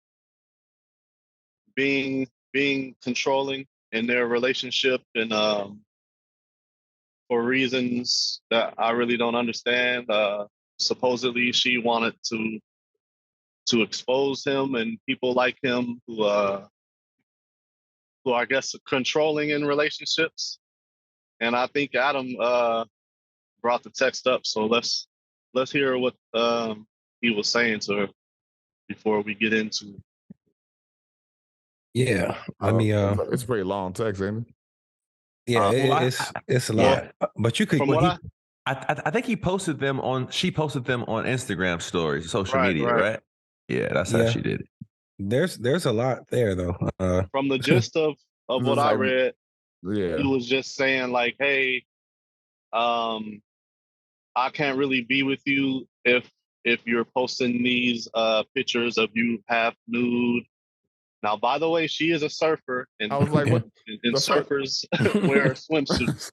being controlling in their relationship, and for reasons that I really don't understand. Supposedly she wanted to expose him and people like him who I guess are controlling in relationships. And I think Adam brought the text up, so let's hear what he was saying to her before we get into. Yeah, I mean, it's a pretty long text, ain't it? Yeah, it's a lot. But you could. From what I think she posted them on Instagram stories, social media, right? Yeah, that's how she did it. There's a lot there though. From the gist of what I read, he was just saying like, hey, I can't really be with you if you're posting these pictures of you half nude. Now, by the way, she is a surfer, and I was like, what? And surfers wear swimsuits.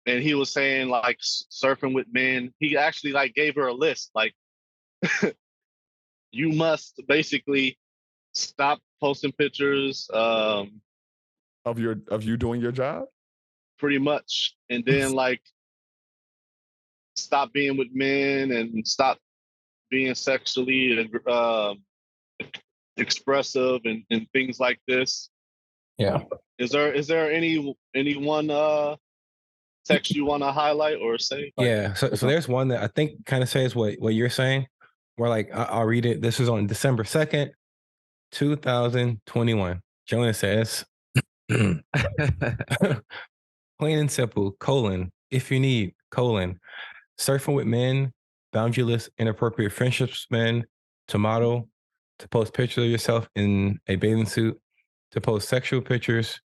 And he was saying like surfing with men. He actually like gave her a list, like you must basically stop posting pictures of you doing your job, pretty much, and then like stop being with men and stop being sexually expressive and things like this. Yeah. Is there any one text you want to highlight or say? Yeah. So there's one that I think kind of says what you're saying. Where like I'll read it. This is on December 2nd, 2021. Jonah says, plain and simple, if you need, surfing with men, boundaryless, inappropriate friendships, men, to model, to post pictures of yourself in a bathing suit, to post sexual pictures,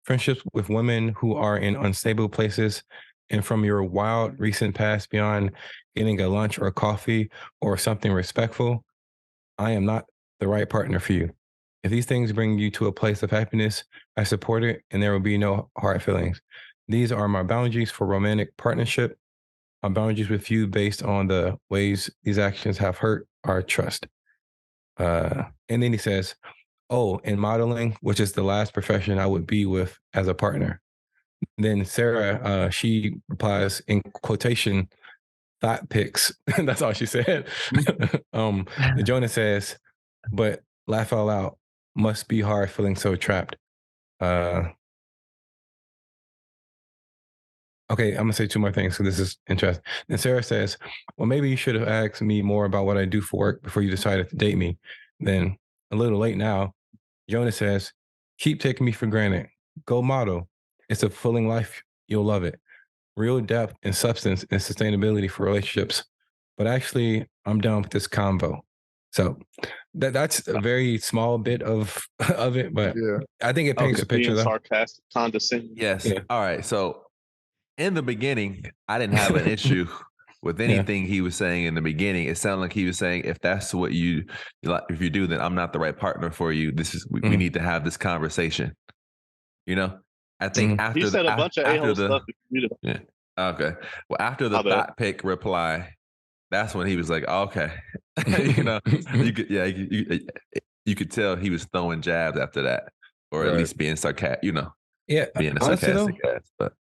friendships with women who are in unstable places, and from your wild recent past beyond getting a lunch or a coffee or something respectful, I am not the right partner for you. If these things bring you to a place of happiness, I support it and there will be no hard feelings. These are my boundaries for romantic partnership. My boundaries with you based on the ways these actions have hurt our trust. And then he says, oh, in modeling, which is the last profession I would be with as a partner. Then Sarah, she replies in quotation, thought pics. That's all she said. Jonah says, but laugh out loud, must be hard feeling so trapped. Okay, I'm gonna say two more things, so this is interesting. And Sarah says, well, maybe you should have asked me more about what I do for work before you decided to date me. Then a little late now, Jonah says, keep taking me for granted. Go model. It's a fulfilling life. You'll love it. Real depth and substance and sustainability for relationships. But actually, I'm down with this convo. So that's a very small bit of it, but I think it paints a picture. Being sarcastic, condescending. Yes. Yeah. All right. So in the beginning, I didn't have an issue with anything he was saying in the beginning. It sounded like he was saying, if that's what you like, if you do, then I'm not the right partner for you. This is we need to have this conversation. You know, I think after he said a bunch of a-hole stuff. Yeah. Okay. Well, after the thought pick reply, that's when he was like, oh, okay, you know, you could tell he was throwing jabs after that, or at least being sarcastic. You know, being a sarcastic ass. But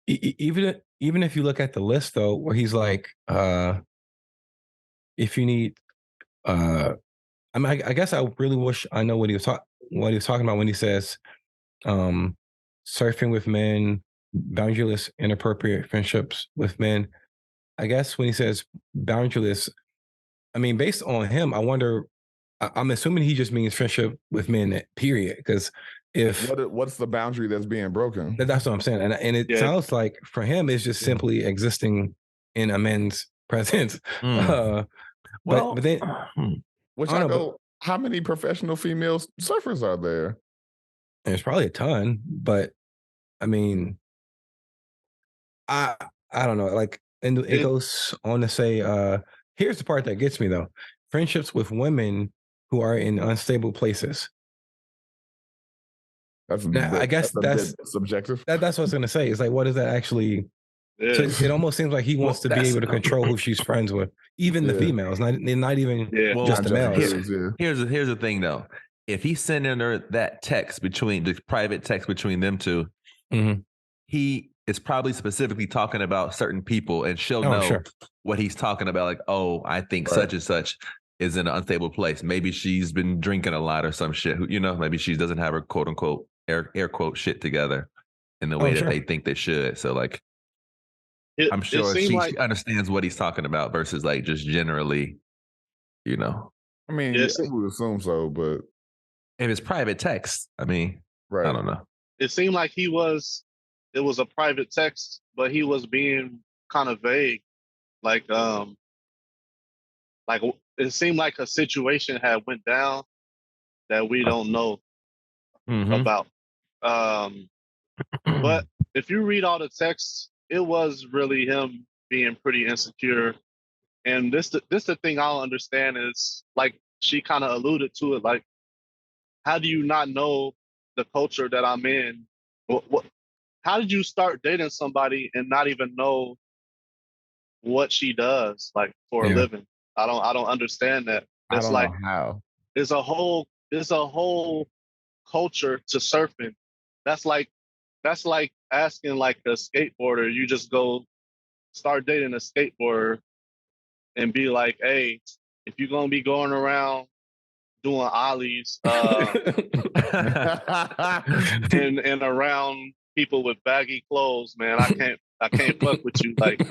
even if you look at the list though, where he's like, if you need, I mean, I guess I really wish I know what he was talking about when he says, surfing with men, boundaryless, inappropriate friendships with men. I guess when he says boundaryless, I mean, based on him, I wonder, I'm assuming he just means friendship with men, period. Because if what's the boundary that's being broken? That's what I'm saying. And it sounds like for him, it's just simply existing in a man's presence. But then, which I go, how many professional female surfers are there? There's probably a ton, but I mean, I don't know. Like, and it goes on to say, here's the part that gets me though: friendships with women who are in unstable places. I guess that's subjective. That's what I was gonna say. It's like, what does that actually? Yeah. So it almost seems like he wants to be able to control who she's friends with, even the females, not even just the males. Here's the thing though. If he's sending her that text the private text between them two, he is probably specifically talking about certain people, and she'll know what he's talking about. Like, oh, I think such and such is in an unstable place. Maybe she's been drinking a lot or some shit. Maybe she doesn't have her quote unquote air quote shit together in the way that they think they should. So like, I'm sure she understands what he's talking about versus like just generally, I mean, I would assume so, but if it's private text, I mean, I don't know. It seemed like it was a private text, but he was being kind of vague. Like it seemed like a situation had went down that we don't know about. But if you read all the texts, it was really him being pretty insecure. And this the thing I don't understand is, like, she kind of alluded to it, like, how do you not know the culture that I'm in? How did you start dating somebody and not even know what she does, like, for a living? I don't understand that. It's I don't know how. There's a whole culture to surfing. That's like asking like a skateboarder, you just go start dating a skateboarder and be like, hey, if you're gonna be going around doing ollies and around people with baggy clothes, man, I can't fuck with you. Like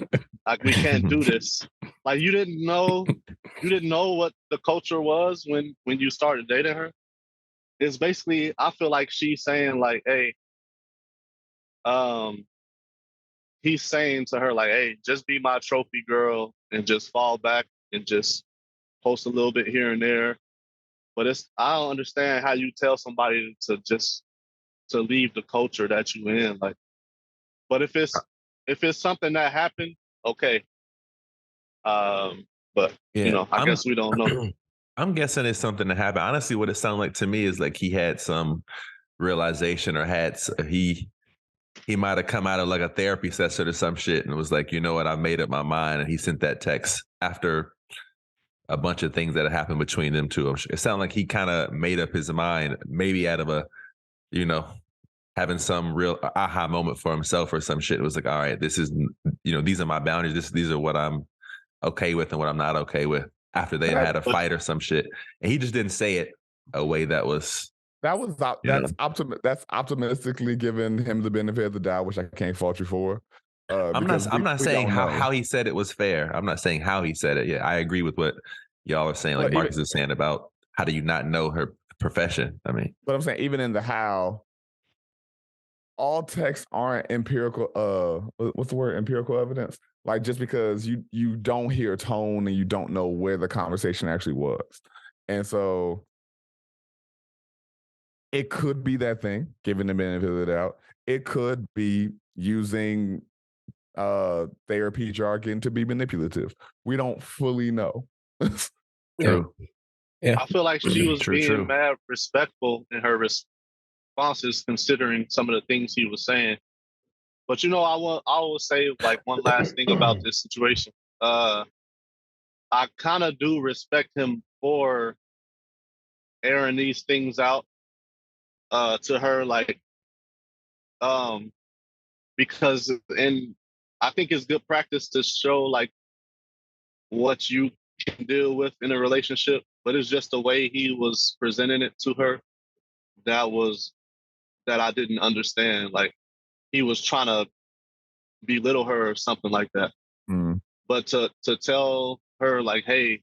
we can't do this. Like you didn't know what the culture was when you started dating her. It's basically, I feel like she's saying like, hey, he's saying to her like, hey, just be my trophy girl and just fall back and just post a little bit here and there. But I don't understand how you tell somebody to leave the culture that you in. Like, but if it's something that happened, okay. But I guess we don't know. I'm guessing it's something that happened. Honestly, what it sounded like to me is like he had some realization, or he might have come out of like a therapy session or some shit and was like, you know what, I made up my mind. And he sent that text after a bunch of things that had happened between them two. It sounded like he kind of made up his mind, maybe out of having some real aha moment for himself or some shit. It was like, all right, this is, these are my boundaries. These are what I'm okay with and what I'm not okay with, after they had a fight or some shit. And he just didn't say it a way that's optimistically giving him the benefit of the doubt, which I can't fault you for. I'm not saying how he said it was fair. I'm not saying how he said it. Yeah, I agree with what y'all are saying. Like Marcus is saying about how do you not know her profession? I mean, but I'm saying even in the how, all texts aren't empirical. What's the word? Empirical evidence. Like just because you don't hear tone and you don't know where the conversation actually was, and so it could be that thing, given the benefit of the doubt. It could be using therapy jargon to be manipulative. We don't fully know. True. Yeah. I feel like she was being mad respectful in her responses, considering some of the things he was saying. But I will say like one last thing about this situation. I kind of do respect him for airing these things out to her, like because I think it's good practice to show like what you can deal with in a relationship, but it's just the way he was presenting it to her that I didn't understand. Like he was trying to belittle her or something like that. But to tell her like, hey,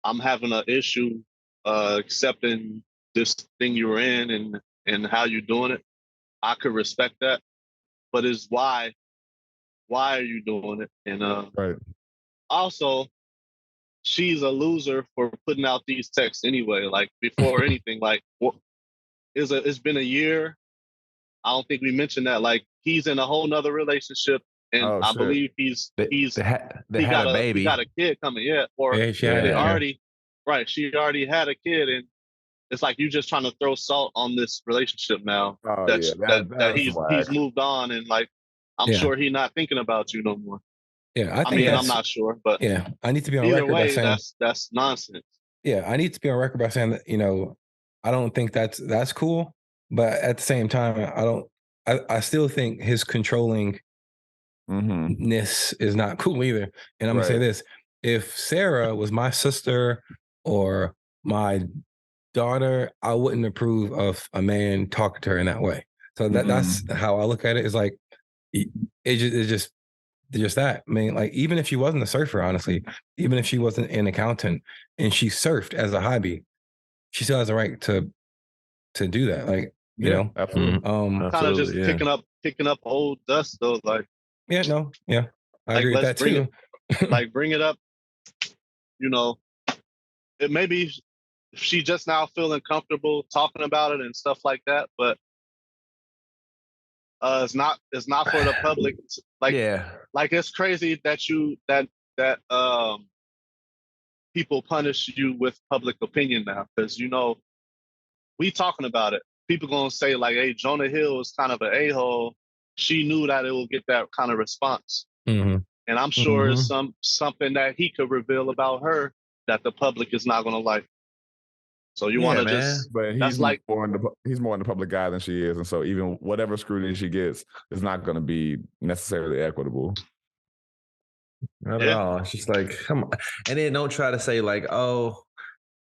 I'm having an issue accepting this thing you were in and how you're doing it, I could respect that. But it's why are you doing it? And right. Also, she's a loser for putting out these texts anyway. Like before anything, like it's been a year. I don't think we mentioned that. Like he's in a whole nother relationship, and I believe They had a baby. He got a kid coming, yeah. Or Yeah, she had it, already, right? She already had a kid, and it's like you just trying to throw salt on this relationship now. Oh That he's moved on, and like I'm sure he's not thinking about you no more. Yeah, I mean, I'm not sure, but I need to be on either record way, by saying that's nonsense. Yeah, I need to be on record by saying that, I don't think that's cool. But at the same time, I still think his controllingness is not cool either. And I'm gonna say this: if Sarah was my sister or my daughter, I wouldn't approve of a man talking to her in that way. So that's how I look at it. Is like it's just that. I mean, like even if she wasn't a surfer, honestly, even if she wasn't an accountant and she surfed as a hobby, she still has a right to do that. Like, you know, absolutely. Kind of just picking up old dust though. Like, I agree with that too. Like bring it up. It maybe she just now feeling comfortable talking about it and stuff like that, but it's not for the public. Like, like it's crazy that people punish you with public opinion now, because we talking about it. People gonna say like, "Hey, Jonah Hill is kind of an a-hole." She knew that it will get that kind of response, and I'm sure it's something that he could reveal about her that the public is not gonna like. So you want to just, but he's more in the public eye than she is, and so even whatever scrutiny she gets is not going to be necessarily equitable. Not at all. It's just like, come on, and then don't try to say like, oh,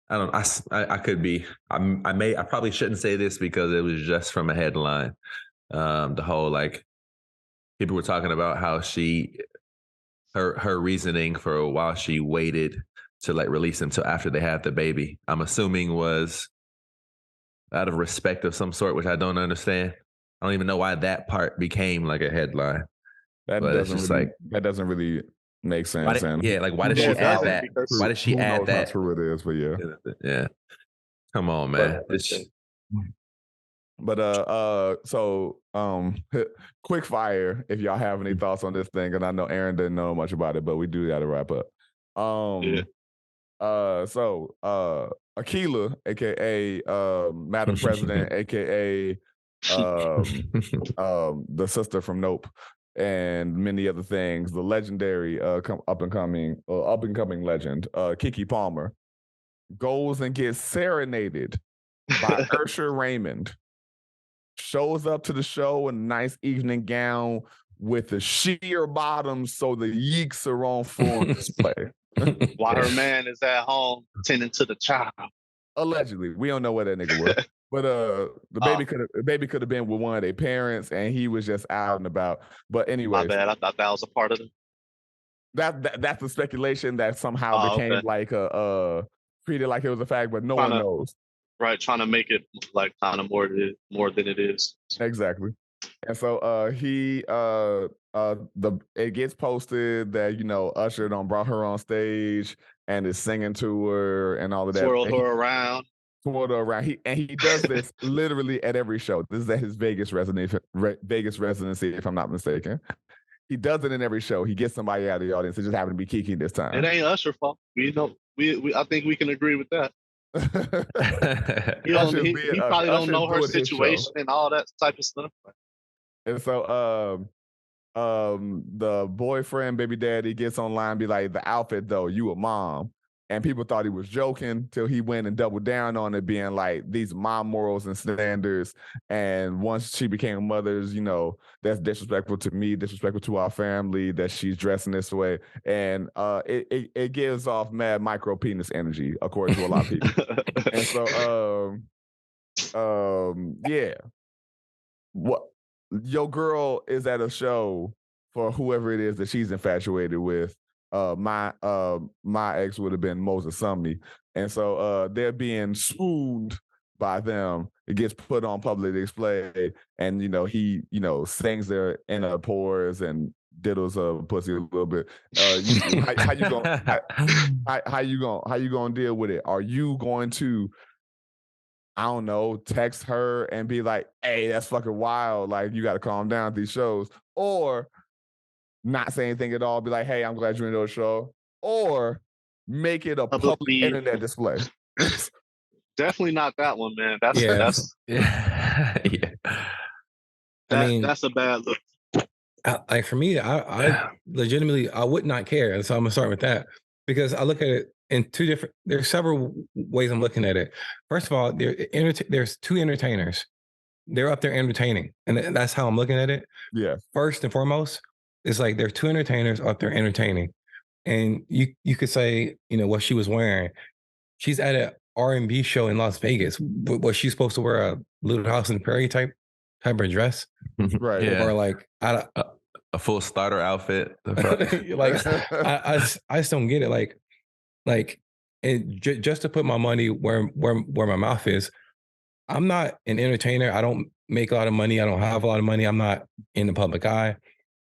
I don't. I could be. I probably shouldn't say this because it was just from a headline. The whole like people were talking about how her reasoning for while she waited to like release him till after they had the baby, I'm assuming was out of respect of some sort, which I don't understand. I don't even know why that part became like a headline. That doesn't really make sense. Why did she add that? Why did she add that? How true it is, but yeah. Come on, man. So quick fire if y'all have any thoughts on this thing, and I know Aaron didn't know much about it, but we do got to wrap up. Akila, aka Madam President, aka the sister from Nope, and many other things, the legendary up and coming legend, Keke Palmer, goes and gets serenaded by Usher Raymond. Shows up to the show in a nice evening gown with the sheer bottoms, so the yeeks are on full display. While her man is at home tending to the child. Allegedly, we don't know where that nigga was, but the baby could have been with one of their parents, and he was just out and about. But anyway, my bad. I thought that was a part of it. That's the speculation that somehow became like treated like it was a fact, but no one knows. Right, trying to make it like kind of more than it is. Exactly. And so it gets posted that Usher done brought her on stage and is singing to her and all of that. Twirl her around. He does this literally at every show. This is at his Vegas residency, if I'm not mistaken. He does it in every show. He gets somebody out of the audience. It just happened to be Keke this time. It ain't Usher's fault. We know. I think we can agree with that. he probably don't know her situation and all that type of stuff. And so the boyfriend, baby daddy gets online, be like, the outfit though, you a mom. And people thought he was joking till he went and doubled down on it, being like, these mom morals and standards. And once she became mothers, that's disrespectful to me, disrespectful to our family, that she's dressing this way. And it gives off mad micro penis energy, according to a lot of people. And so, what your girl is at a show for whoever it is that she's infatuated with. My ex would have been Moses Sumney. And so they're being swooned by them. It gets put on public display, and he sings their inner pores and diddles a pussy a little bit. How you gonna deal with it? Are you going to I don't know, text her and be like, hey, that's fucking wild. Like, you got to calm down at these shows. Or not say anything at all, be like, hey, I'm glad you enjoyed the show. Or make it a public Publicly, internet display. definitely not that one, man. That's Yeah. that's Yeah. Yeah. I mean, that's a bad look. like for me, I legitimately I would not care, and so I'm gonna start with that because I look at it in two different. There's several ways I'm looking at it. First of all, there's two entertainers. They're up there entertaining, and that's how I'm looking at it. Yeah. First and foremost, it's like there are two entertainers up there entertaining, and you could say what she was wearing. She's at an R&B show in Las Vegas. Was she supposed to wear a Little House on the Prairie type of dress? Right. Yeah. Or like a full starter outfit. like I just don't get it. Like just to put my money where my mouth is. I'm not an entertainer. I don't make a lot of money. I don't have a lot of money. I'm not in the public eye.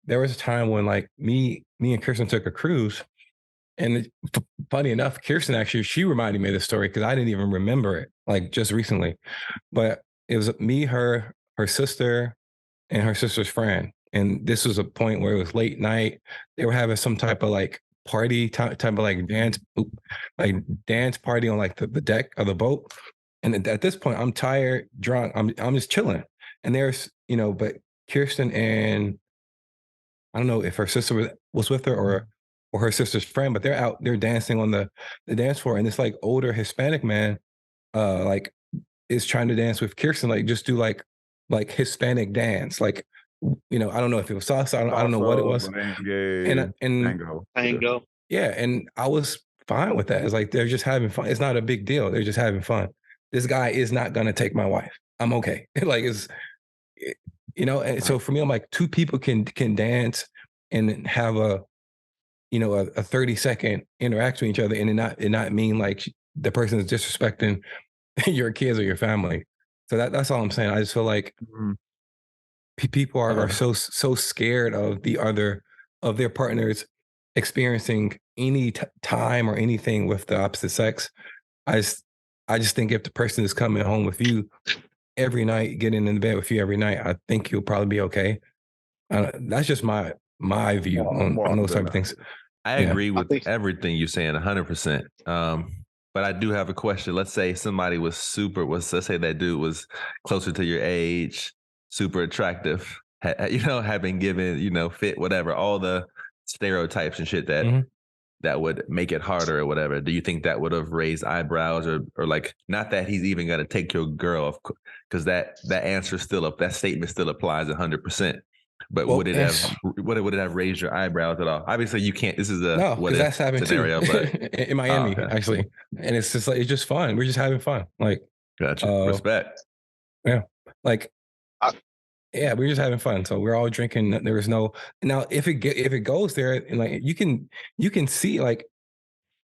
There was a time when like me and Kirsten took a cruise, and funny enough, Kirsten actually she reminded me of the story because I didn't even remember it like just recently. But it was me, her sister, and her sister's friend. And this was a point where it was late night. They were having some type of like party type of like dance party on like the deck of the boat. And at this point, I'm tired, drunk. I'm just chilling. And there's but Kirsten and I don't know if her sister was with her or her sister's friend, but they're dancing on the dance floor, and this like older Hispanic man, like is trying to dance with Kirsten, like just do like Hispanic dance, like I don't know if it was salsa, I don't know what it was, and Tango. yeah, and I was fine with that. It's like they're just having fun. It's not a big deal. They're just having fun. This guy is not gonna take my wife. I'm okay. Like and so for me, I'm like two people can dance and have a 30-second interaction with each other and not mean like the person is disrespecting your kids or your family. So that's all I'm saying. I just feel like people are so scared of their partners experiencing any time or anything with the opposite sex. I just think if the person is coming home with you every night, getting in bed with you every night, I think you'll probably be okay. That's just my view on those type of things. I agree with everything you're saying 100%. But I do have a question. Let's say somebody was let's say that dude was closer to your age, super attractive, having given, fit, whatever, all the stereotypes and shit that would make it harder or whatever. Do you think that would have raised eyebrows or like, not that he's even going to take your girl, because that answer that statement still applies 100%. But would it have raised your eyebrows at all? Obviously, you can't. This is a what if scenario, but in Miami actually, and it's just fun. We're just having fun. Like, gotcha. Respect. Yeah, like, we're just having fun. So we're all drinking. There is no now. If it goes there, and like you can see like.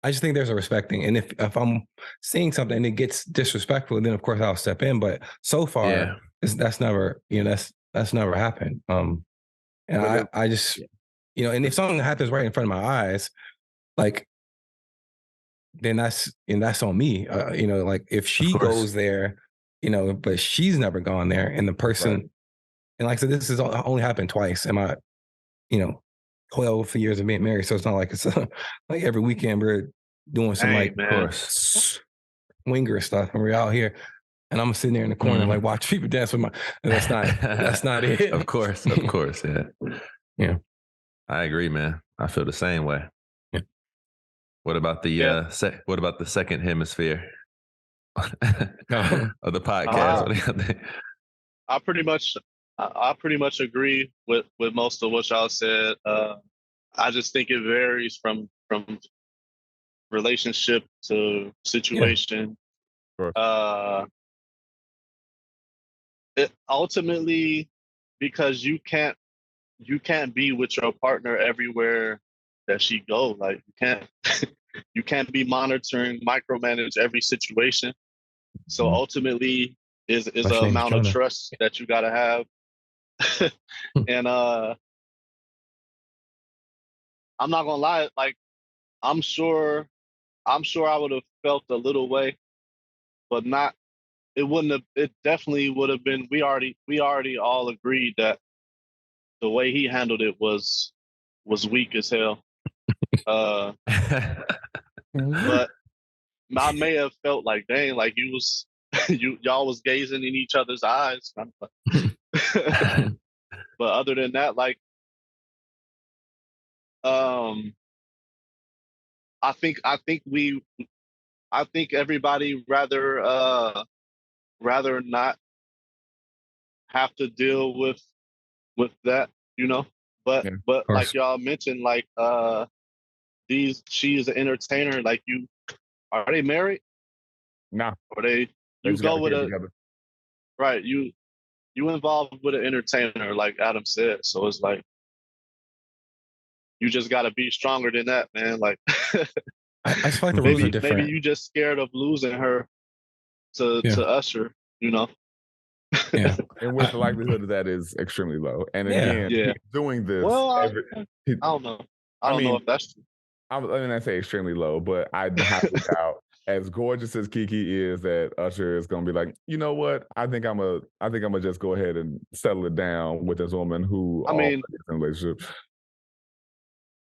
I just think there's a respect thing, and if I'm seeing something and it gets disrespectful, then of course I'll step in. But so far, that's never that's never happened. And I just and if something happens right in front of my eyes, like then that's on me. Like if she goes there, but she's never gone there, and the person, and like I said, this has only happened twice in my 12 years of being married, so it's not like it's like every weekend we're doing some swinger stuff, and we're out here, and I'm sitting there in the corner like watch people dance with my. That's not it. Of course, yeah. I agree, man. I feel the same way. Yeah. What about the second hemisphere of the podcast? I pretty much agree with most of what y'all said. I just think it varies from relationship to situation. Yeah. It ultimately, because you can't be with your partner everywhere that she go. Like you can't be monitoring, micromanage every situation. So ultimately is an amount of trust that you gotta have. And I'm not gonna lie, like I'm sure I would have felt a little way, but not it wouldn't have. It definitely would have been. We already all agreed that the way he handled it was weak as hell. But I may have felt like, dang, like you was y'all was gazing in each other's eyes. But other than that, like, I think everybody rather not have to deal with that, you know. But Yeah, like y'all mentioned, like she's an entertainer. Like, are they married? nah, Or they you just got go a with kid a together. right, you involved with an entertainer, like Adam said. So it's like you just gotta be stronger than that, man. Like I just feel like the rules are different. maybe you just scared of losing her to Usher, you know. Yeah. In which the likelihood of that is extremely low. And Yeah. again, Yeah. he's doing this. Well, I don't know. I don't know if that's true. I mean, I say extremely low, but I highly doubt, as gorgeous as Kiki is, that Usher is going to be like, you know what? I think I'm gonna just go ahead and settle it down with this woman who I mean, is in a relationship.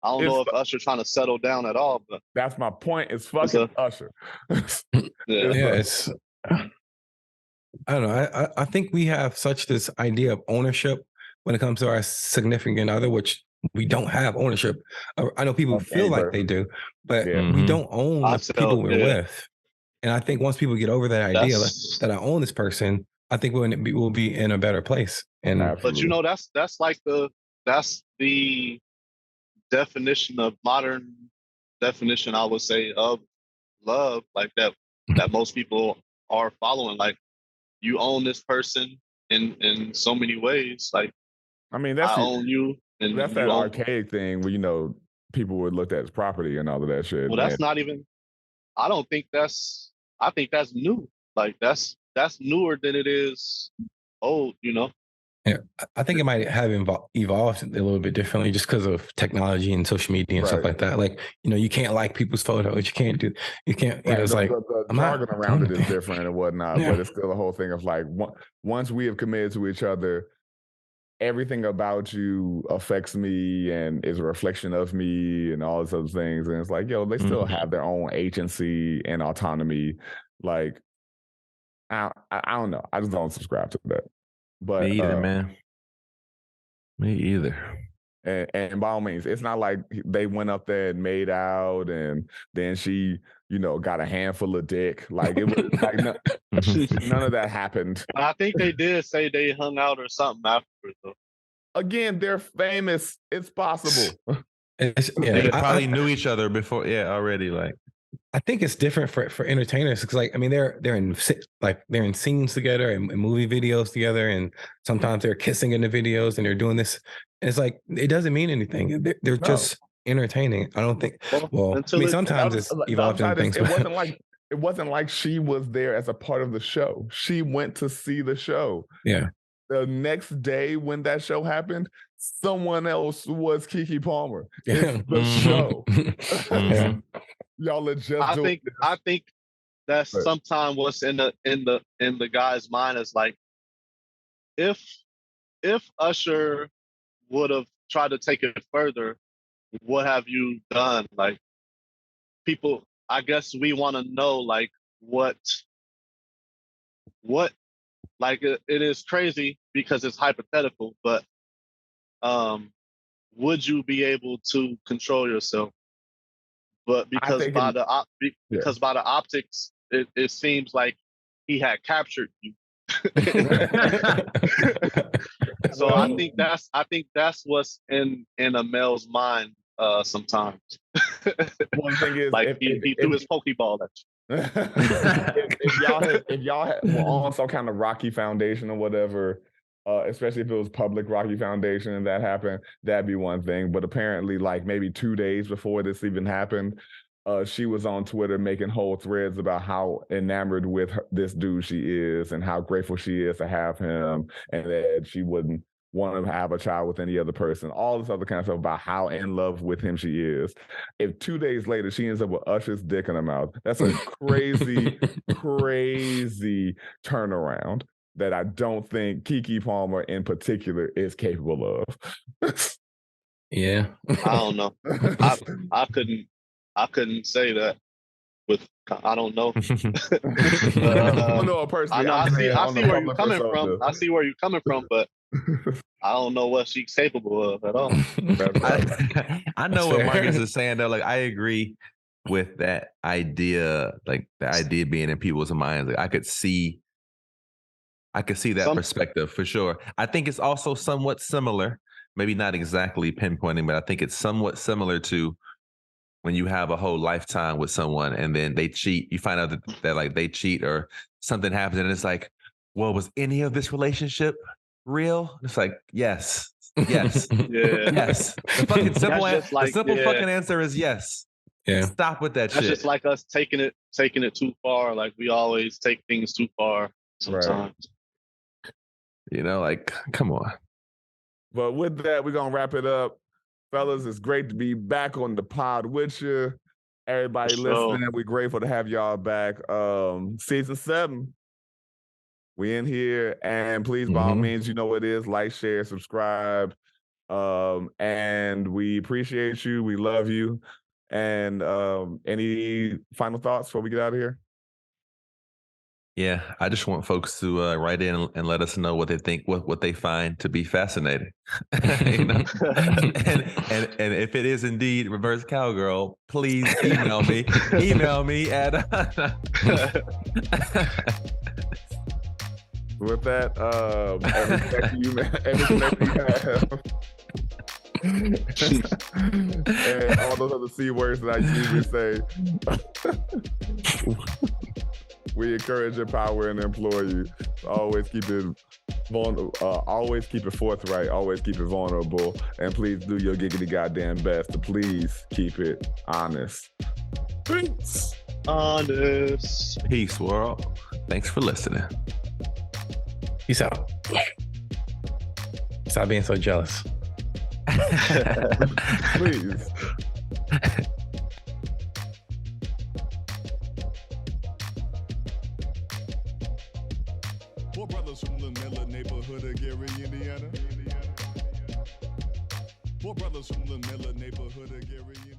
I don't know if Usher trying to settle down at all, but that's my point. It's fucking Usher. It's I don't know. I think we have such this idea of ownership when it comes to our significant other, which we don't have ownership. I know people feel like they do, but we don't own the people we're with. And I think once people get over that idea that I own this person, I think we'll be in a better place. And but you know, that's like the definition of modern definition, I would say, of love, like that most people are following. Like, you own this person in so many ways. Like, I mean, I own you, and that's that archaic thing where, you know, people would look at as property and all of that shit. Well, that's not even. I don't think that's. I think that's new. Like, that's newer than it is old. You know. Yeah, I think it might have evolved a little bit differently just because of technology and social media and stuff like that. Like, you know, you can't like people's photos. You can't. You know, it's like the jargon around it is different and whatnot, but it's still the whole thing of like, once we have committed to each other, everything about you affects me and is a reflection of me and all these other things. And it's like, yo, they still have their own agency and autonomy. Like, I don't know. I just don't subscribe to that. But me either, man. Me either. And by all means, it's not like they went up there and made out and then she, you know, got a handful of dick. Like, it was like none of that happened. I think they did say they hung out or something afterwards, though. Again, they're famous. It's possible. They probably knew each other before. Yeah, already. Like, I think it's different for entertainers because, like, I mean, they're in scenes together and movie videos together, and sometimes they're kissing in the videos and they're doing this. And it's like, it doesn't mean anything. They're just entertaining. I don't think. Well, I mean, sometimes it's evolved into things. It wasn't like she was there as a part of the show. She went to see the show. Yeah. The next day when that show happened, someone else was Keke Palmer. It's the show. Y'all are just. I think that's sometimes what's in the guy's mind is like, if Usher would have tried to take it further, what have you done? Like, people, I guess we want to know, like, what like, it is crazy because it's hypothetical, but would you be able to control yourself? But because by the optics, it seems like he had captured you. So I think that's what's in a male's mind sometimes. One thing is, like, he threw his Pokeball at you. if y'all were on some kind of Rocky Foundation or whatever, especially if it was public Rocky Foundation and that happened, that'd be one thing. But apparently, like, maybe 2 days before this even happened, she was on Twitter making whole threads about how enamored with this dude she is and how grateful she is to have him, and that she wouldn't want to have a child with any other person, all this other kind of stuff about how in love with him she is. If 2 days later she ends up with Usher's dick in her mouth, that's a crazy, crazy turnaround that I don't think Keke Palmer in particular is capable of. Yeah. I don't know. I couldn't say that with I don't know. I don't know personally. I see where you're coming persona. from. I see where you're coming from, but I don't know what she's capable of at all. I know what Marcus is saying though. Like I agree with that idea, like the idea being in people's minds. Like I could see that perspective for sure. I think it's also somewhat similar, maybe not exactly pinpointing, but I think it's somewhat similar to when you have a whole lifetime with someone and then they cheat. You find out that like they cheat or something happens and it's like, well, was any of this relationship real? It's like, yes. Yeah. Yes. The fucking simple fucking answer is yes. Yeah. Stop with that That's shit. just like us taking it too far. Like we always take things too far sometimes. Right. You know, like, come on. But with that, we're going to wrap it up. Fellas, it's great to be back on the pod with you. Everybody listening, we're grateful to have y'all back. Season 7. We in here. And please, by all means, you know what it is. Like, share, subscribe. And we appreciate you. We love you. And any final thoughts before we get out of here? Yeah, I just want folks to write in and let us know what they think, what they find to be fascinating. You know? and if it is indeed reverse cowgirl, please email me. Email me at. With that, every respect you have. And all those other C words that I usually say. We encourage, empower, and employ you. Always keep it always keep it forthright. Always keep it vulnerable. And please do your giggity goddamn best to please keep it honest. Peace. Honest. Peace, world. Thanks for listening. Peace out. Stop being so jealous. Please. Four brothers from the Miller neighborhood of Gary, Indiana. Four brothers from the Miller neighborhood of Gary, Indiana.